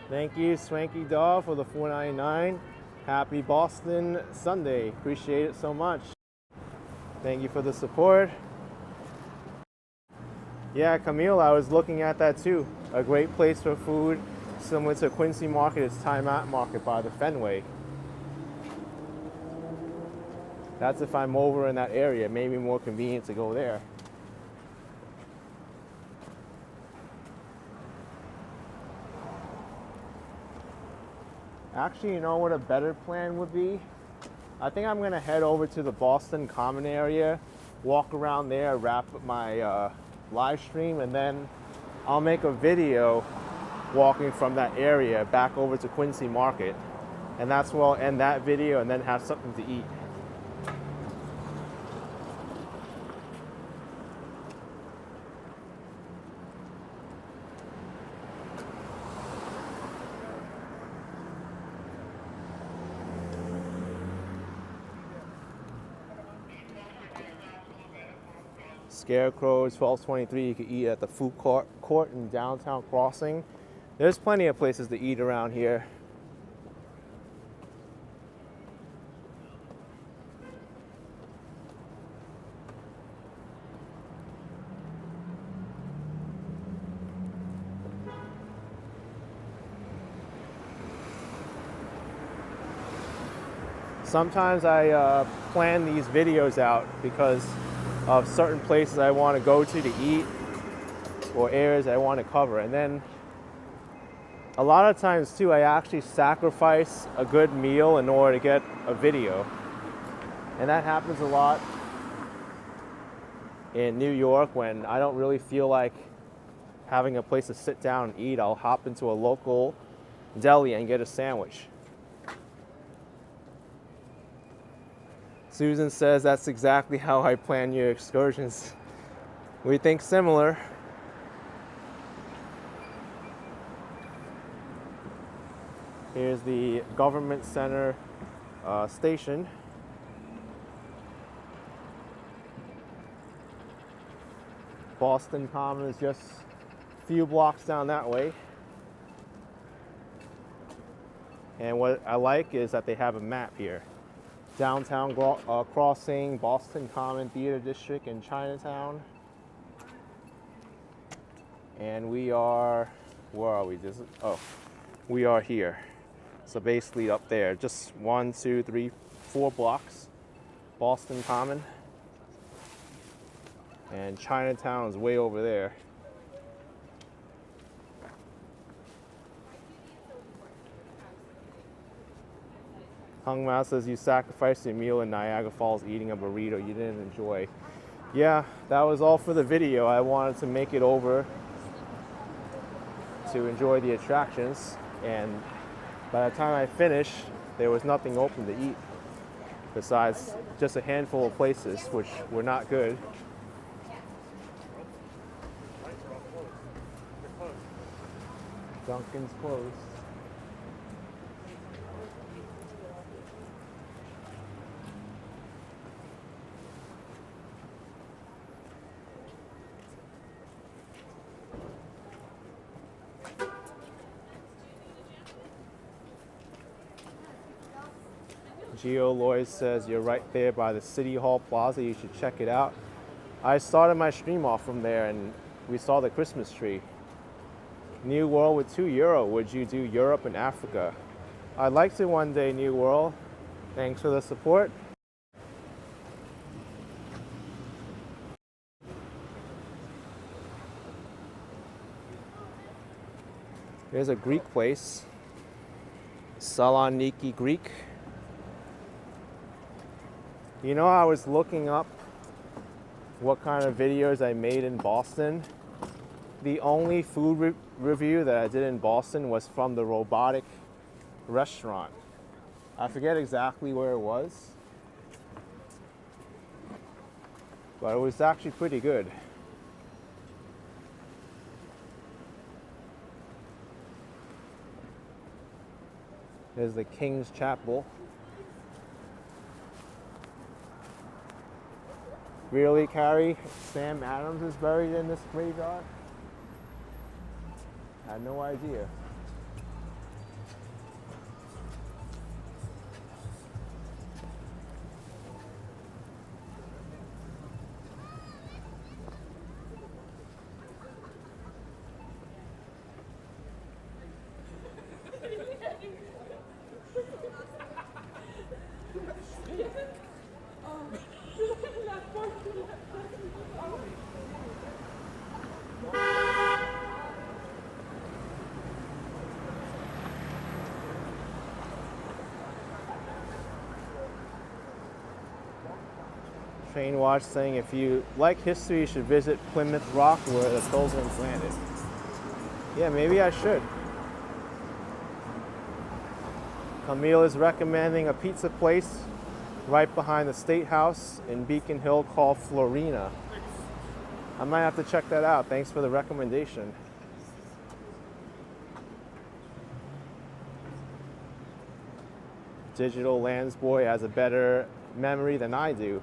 Thank you, Swanky Doll, for the $4.99. Happy Boston Sunday. Appreciate it so much. Thank you for the support. Yeah, Camille, I was looking at that too. A great place for food, similar to Quincy Market, is Time Out Market by the Fenway. That's if I'm over in that area. It may be more convenient to go there. Actually, you know what a better plan would be? I think I'm gonna head over to the Boston Common area, walk around there, wrap up my live stream, and then I'll make a video walking from that area back over to Quincy Market. And that's where I'll end that video and then have something to eat. Scarecrows, 1223. You can eat at the food court in downtown Crossing. There's plenty of places to eat around here. Sometimes I plan these videos out because of certain places I want to go to eat or areas I want to cover. And then a lot of times too, I actually sacrifice a good meal in order to get a video. And that happens a lot in New York when I don't really feel like having a place to sit down and eat. I'll hop into a local deli and get a sandwich. Susan says that's exactly how I plan your excursions. We think similar. Here's the Government Center station. Boston Common is just a few blocks down that way. And what I like is that they have a map here. Downtown Crossing, Boston Common, Theater District, and Chinatown. And we are, where are we? We are here. So basically up there, just 1, 2, 3, 4 blocks, Boston Common. And Chinatown is way over there. Hung Mao says you sacrificed your meal in Niagara Falls eating a burrito you didn't enjoy. Yeah, that was all for the video. I wanted to make it over to enjoy the attractions, and by the time I finished, there was nothing open to eat besides just a handful of places, which were not good. Dunkin's closed. Geo Lloyd says you're right there by the City Hall Plaza. You should check it out. I started my stream off from there and we saw the Christmas tree. New World with €2. Would you do Europe and Africa? I'd like to one day, New World. Thanks for the support. There's a Greek place, Saloniki Greek. You know, I was looking up what kind of videos I made in Boston. The only food review that I did in Boston was from the robotic restaurant. I forget exactly where it was, but it was actually pretty good. There's the King's Chapel. Really, Carrie? Sam Adams is buried in this graveyard? I had no idea. Train Watch saying if you like history, you should visit Plymouth Rock where the Pilgrims landed. Yeah, maybe I should. Camille is recommending a pizza place right behind the State House in Beacon Hill called Florina. I might have to check that out. Thanks for the recommendation. Digital Landsboy has a better memory than I do.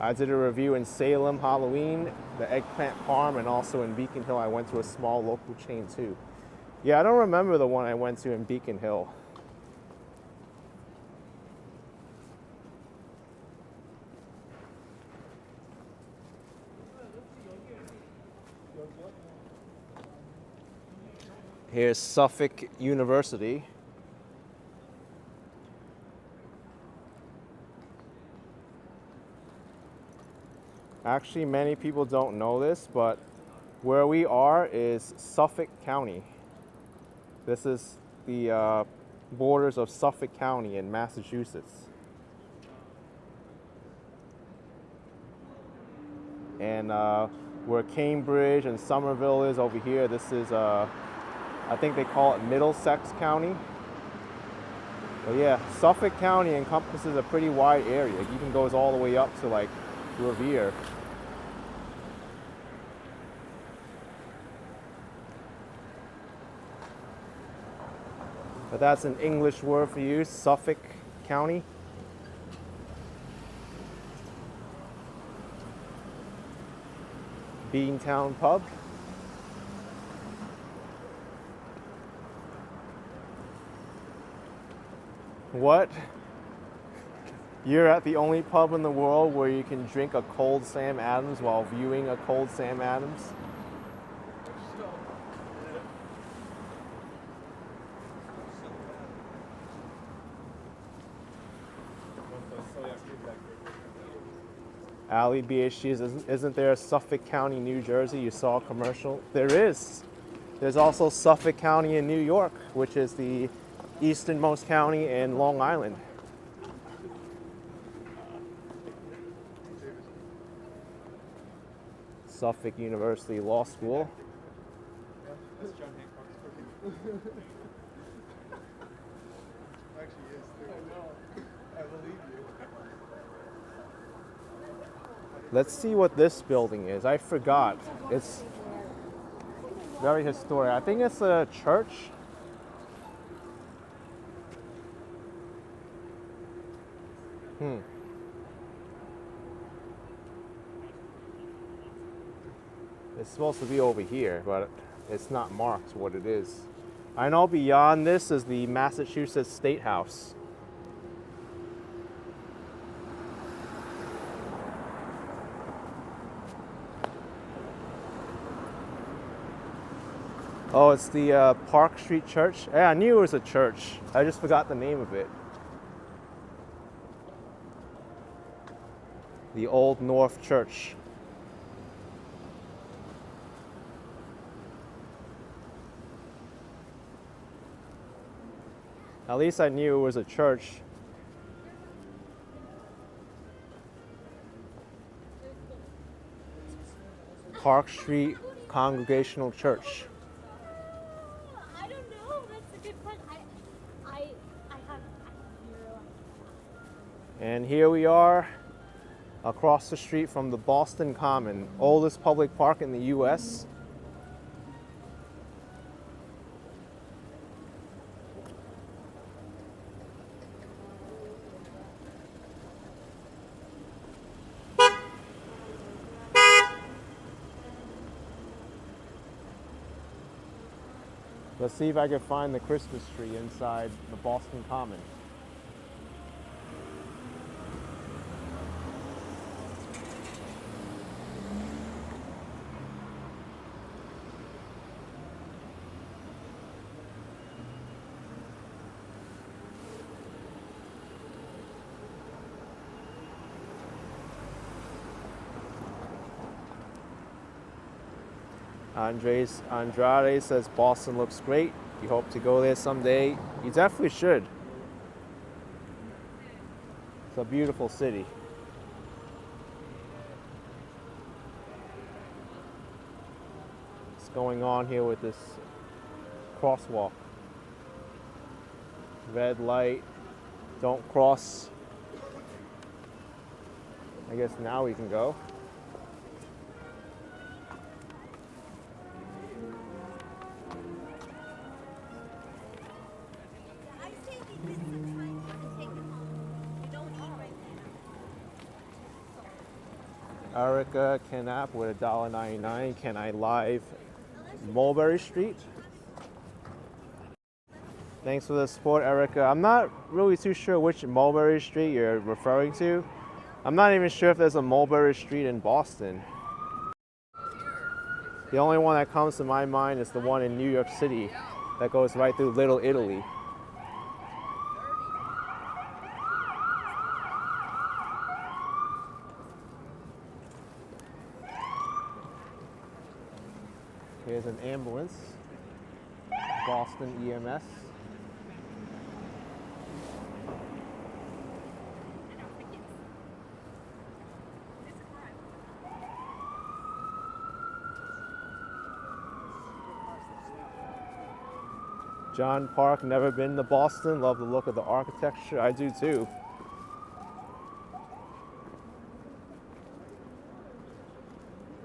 I did a review in Salem Halloween, the eggplant parm, and also in Beacon Hill I went to a small local chain too. Yeah, I don't remember the one I went to in Beacon Hill. Here's Suffolk University. Actually, many people don't know this, but where we are is Suffolk County. This is the borders of Suffolk County in Massachusetts. And where Cambridge and Somerville is over here, this is, I think they call it Middlesex County. But yeah, Suffolk County encompasses a pretty wide area. It even goes all the way up to like Revere. But that's an English word for you, Suffolk County. Beantown Pub. What? You're at the only pub in the world where you can drink a cold Sam Adams while viewing a cold Sam Adams? Ali BHG, isn't there a Suffolk County, New Jersey? You saw a commercial? There is. There's also Suffolk County in New York, which is the easternmost county in Long Island. Suffolk University Law School.
That's John Hancock's cooking. Actually is too. I know. I believe you.
Let's see what this building is. I forgot. It's very historic. I think it's a church. It's supposed to be over here, but it's not marked what it is. I know beyond this is the Massachusetts State House. Oh, it's the Park Street Church. Yeah, I knew it was a church. I just forgot the name of it. The Old North Church. At least I knew it was a church. Park Street Congregational Church.
I don't know. That's a good question. I have zero.
And here we are across the street from the Boston Common, oldest public park in the US. Let's see if I can find the Christmas tree inside the Boston Common. Andrade says Boston looks great. You hope to go there someday. You definitely should. It's a beautiful city. What's going on here with this crosswalk? Red light, don't cross. I guess now we can go. Erica Knapp with $1.99. Can I live Mulberry Street? Thanks for the support, Erica. I'm not really too sure which Mulberry Street you're referring to. I'm not even sure if there's a Mulberry Street in Boston. The only one that comes to my mind is the one in New York City that goes right through Little Italy. Here's an ambulance, Boston EMS. John Park, never been to Boston, love the look of the architecture. I do too.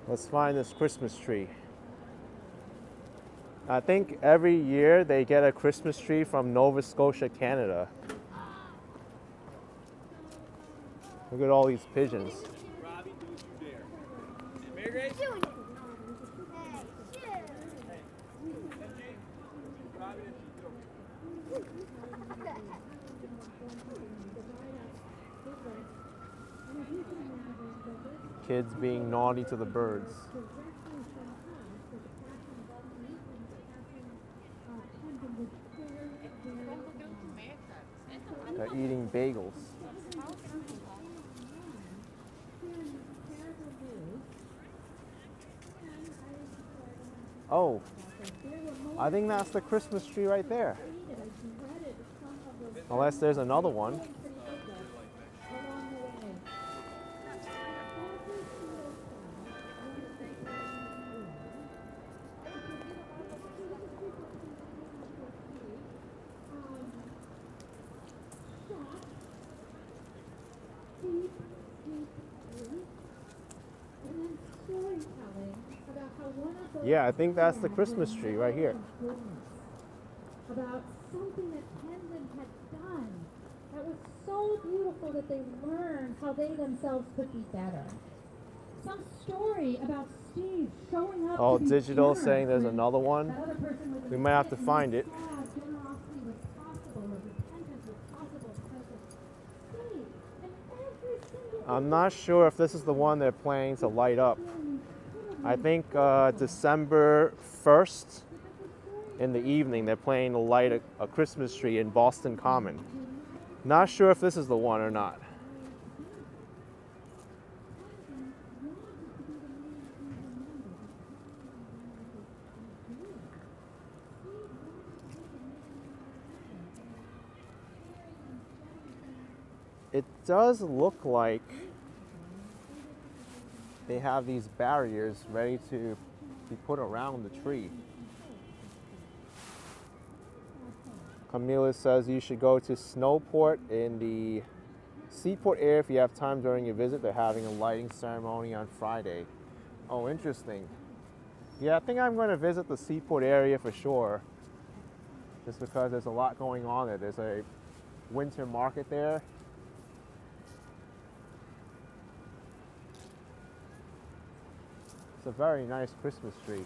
Let's find this Christmas tree. I think every year they get a Christmas tree from Nova Scotia, Canada. Look at all these pigeons.
Robbie, don't you dare. Margaret?
Kids being naughty to the birds. They're eating bagels. Oh, I think that's the Christmas tree right there. Unless there's another one.
about how one of those
Yeah, I think that's the
children
Christmas
had a
tree right here.
moment of goodness about something that Penland had done that was so beautiful that they learned how they themselves could be better. Some story about Steve showing up
Oh,
to be
digital
generous
saying there's
when
another one.
that other person was
We might have to
in debt,
find
and
it.
he saw generosity was possible, or repentance was possible because of Steve. And every single
I'm not sure if this is the one they're planning to light up. I think December 1st in the evening they're planning to light a Christmas tree in Boston Common. Not sure if this is the one or not. It does look like they have these barriers ready to be put around the tree. Camila says you should go to Snowport in the Seaport area if you have time during your visit. They're having a lighting ceremony on Friday. Oh, interesting. Yeah, I think I'm going to visit the Seaport area for sure, just because there's a lot going on there. There's a winter market there. It's a very nice Christmas tree.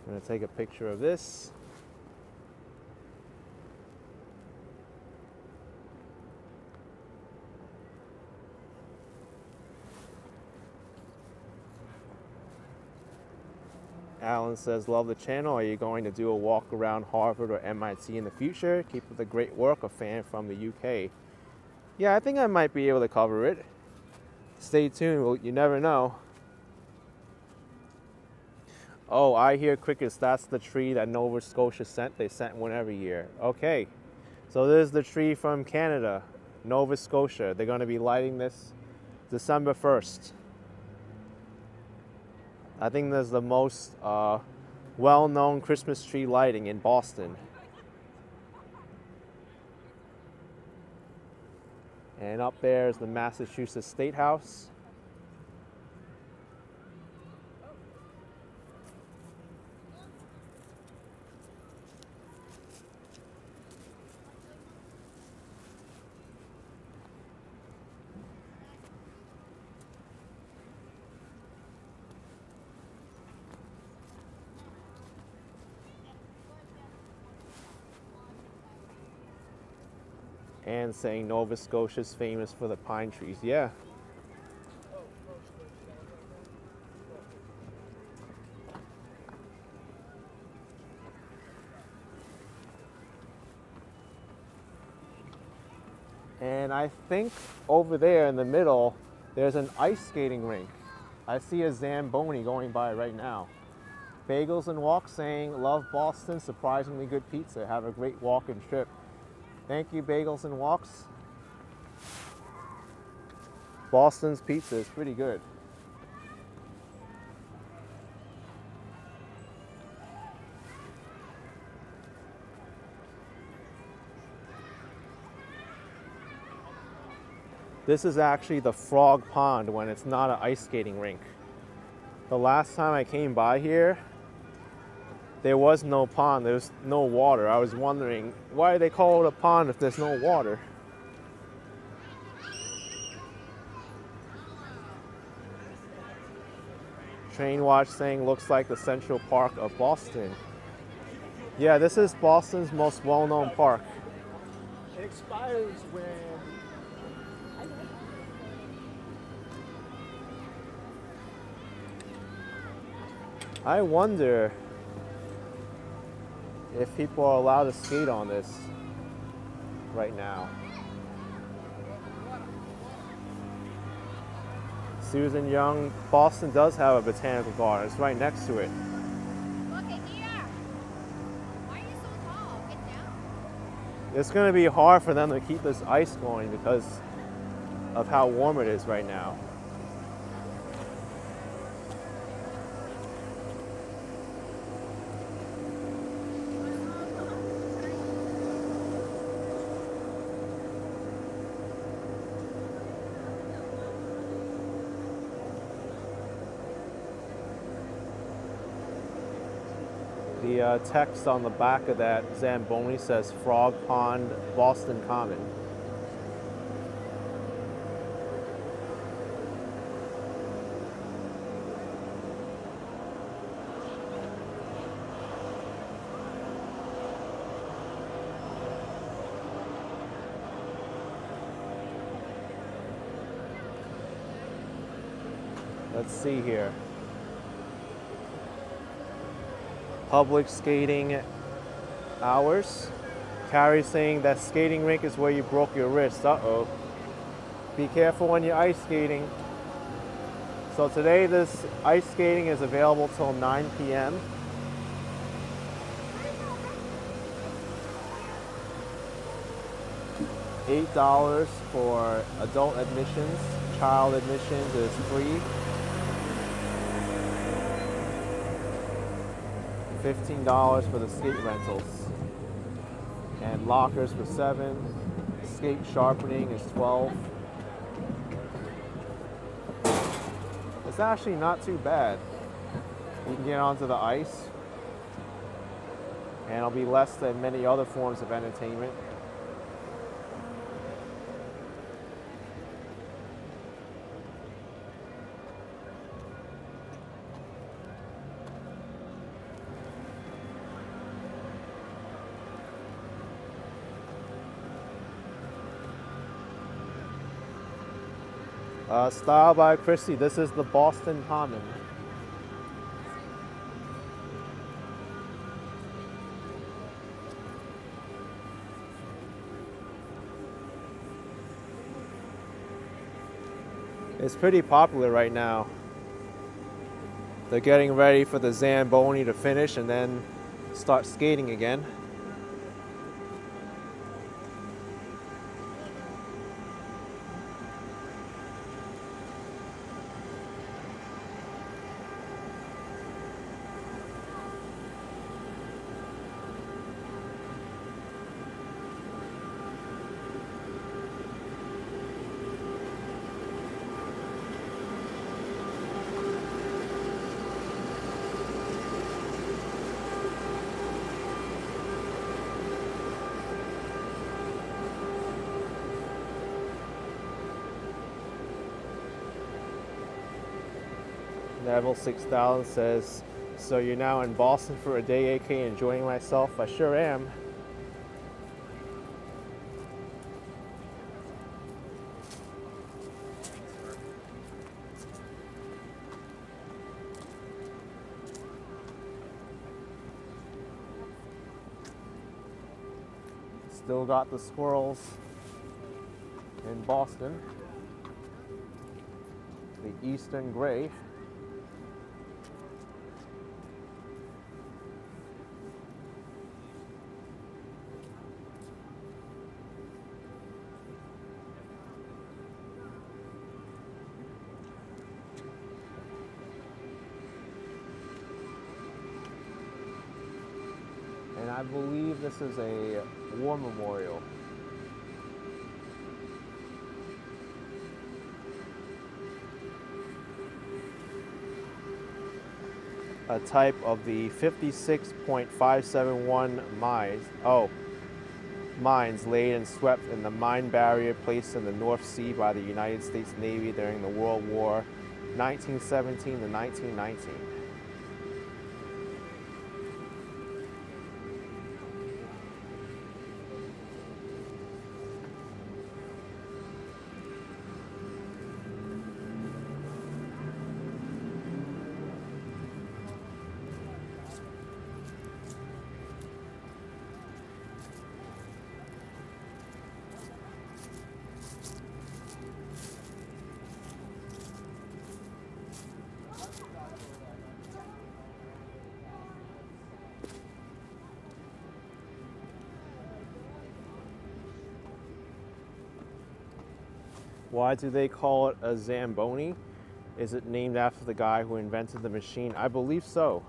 I'm going to take a picture of this. Alan says, love the channel. Are you going to do a walk around Harvard or MIT in the future? Keep up the great work, a fan from the UK. Yeah, I think I might be able to cover it. Stay tuned, well, you never know. Oh, I hear crickets. That's the tree that Nova Scotia sent. They sent one every year. Okay, so this is the tree from Canada, Nova Scotia. They're going to be lighting this December 1st. I think there's the most well-known Christmas tree lighting in Boston. And up there is the Massachusetts State House. And saying Nova Scotia's famous for the pine trees. Yeah. And I think over there in the middle, there's an ice skating rink. I see a Zamboni going by right now. Bagels and Walks saying, love Boston, surprisingly good pizza. Have a great walk and trip. Thank you, Bagels and Walks. Boston's pizza is pretty good. This is actually the Frog Pond when it's not an ice skating rink. The last time I came by here, there was no pond, there was no water. I was wondering, why do they call it a pond if there's no water? Train Watch saying, looks like the Central Park of Boston. Yeah, this is Boston's most well-known park.
It expires when...
I wonder if people are allowed to skate on this right now. Susan Young, Boston does have a botanical garden. It's right next to it.
Look at here. Why are you so tall? Get down.
It's going to be hard for them to keep this ice going because of how warm it is right now. The text on the back of that Zamboni says Frog Pond, Boston Common. Let's see here. Public skating hours. Carrie's saying that skating rink is where you broke your wrist. Uh-oh. Be careful when you're ice skating. So today this ice skating is available till 9 p.m. $8 for adult admissions. Child admissions is free. $15 for the skate rentals. And lockers for $7. Skate sharpening is $12. It's actually not too bad. You can get onto the ice, and it'll be less than many other forms of entertainment. Style by Chrissy. This is the Boston Common. It's pretty popular right now. They're getting ready for the Zamboni to finish and then start skating again. Neville 6000 says, so you're now in Boston for a day, AK, enjoying myself? I sure am. Still got the squirrels in Boston. The Eastern Gray. And I believe this is a war memorial. A type of the 56.571 mines laid and swept in the mine barrier placed in the North Sea by the United States Navy during the World War 1917 to 1919. Why do they call it a Zamboni? Is it named after the guy who invented the machine? I believe so.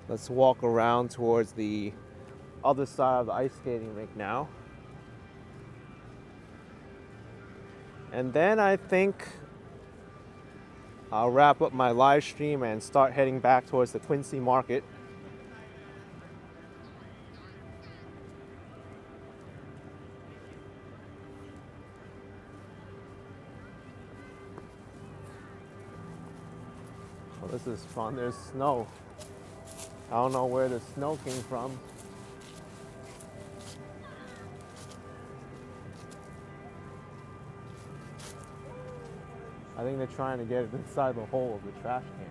Let's walk around towards the other side of the ice skating rink now. And then I think I'll wrap up my live stream and start heading back towards the Quincy Market. Well, this is fun. There's snow. I don't know where the snow came from. I think they're trying to get it inside the hole of the trash can.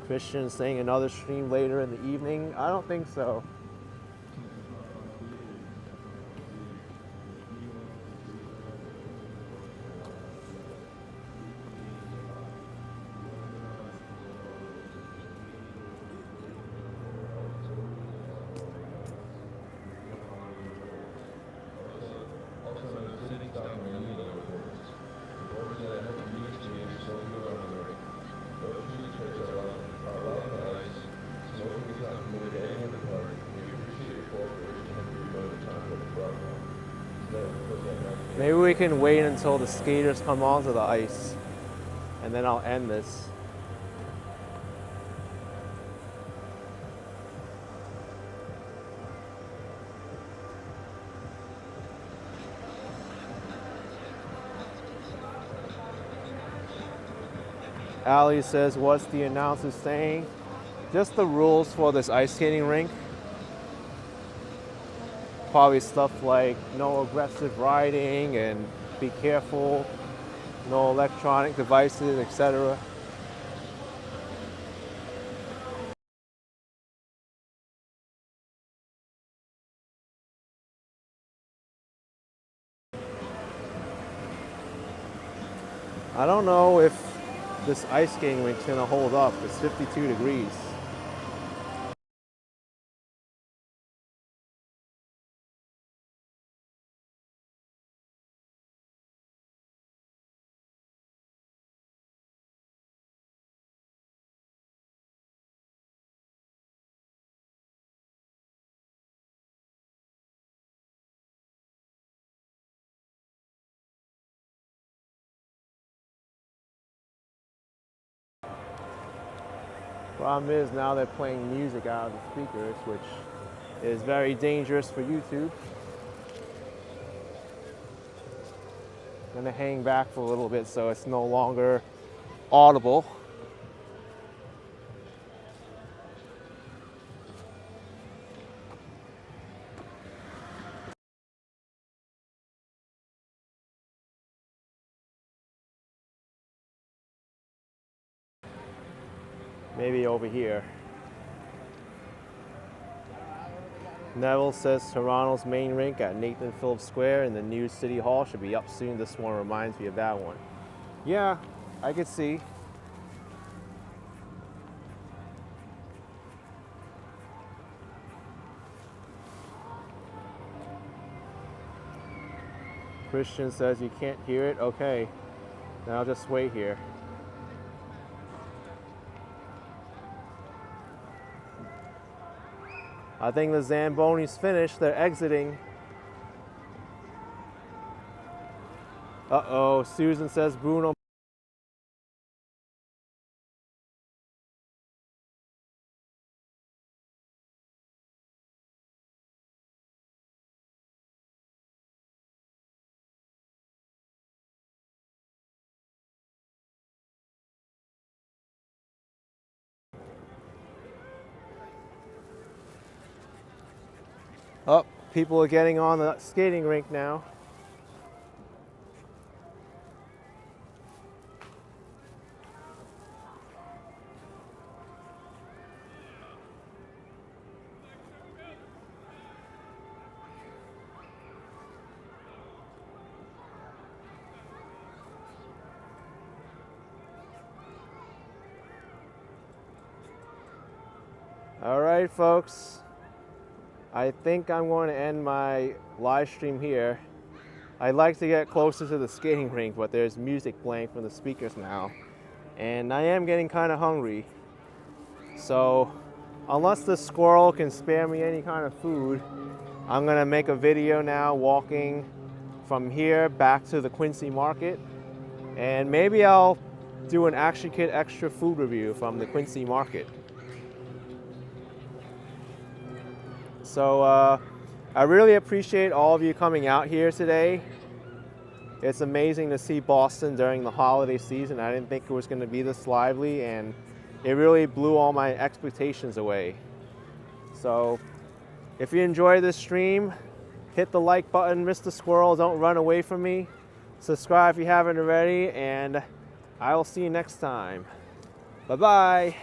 Christian saying another stream later in the evening. I don't think so. Maybe we can wait until the skaters come onto the ice, and then I'll end this. Ali says, what's the announcer saying? Just the rules for this ice skating rink. Probably stuff like no aggressive riding and be careful, no electronic devices, etc. I don't know if this ice skating rink's gonna hold up. It's 52 degrees. Problem is now they're playing music out of the speakers, which is very dangerous for YouTube. I'm gonna hang back for a little bit so it's no longer audible. Maybe over here. Neville says Toronto's main rink at Nathan Phillips Square in the new City Hall should be up soon. This one reminds me of that one. Yeah, I could see. Christian says you can't hear it. Okay, then I'll just wait here. I think the Zamboni's finished. They're exiting. Uh-oh, Susan says Bruno. Oh, people are getting on the skating rink now. All right, folks. I think I'm going to end my live stream here. I'd like to get closer to the skating rink, but there's music playing from the speakers now. And I am getting kind of hungry. So, unless the squirrel can spare me any kind of food, I'm gonna make a video now walking from here back to the Quincy Market. And maybe I'll do an Action Kid Extra food review from the Quincy Market. So I really appreciate all of you coming out here today. It's amazing to see Boston during the holiday season. I didn't think it was going to be this lively, and it really blew all my expectations away. So if you enjoyed this stream, hit the like button. Mr. Squirrel, don't run away from me. Subscribe if you haven't already, and I will see you next time. Bye-bye.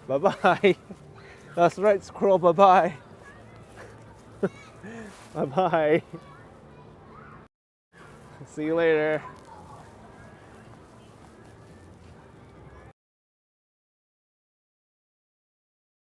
Bye-bye. That's right, squirrel, bye-bye. Bye-bye. See you later.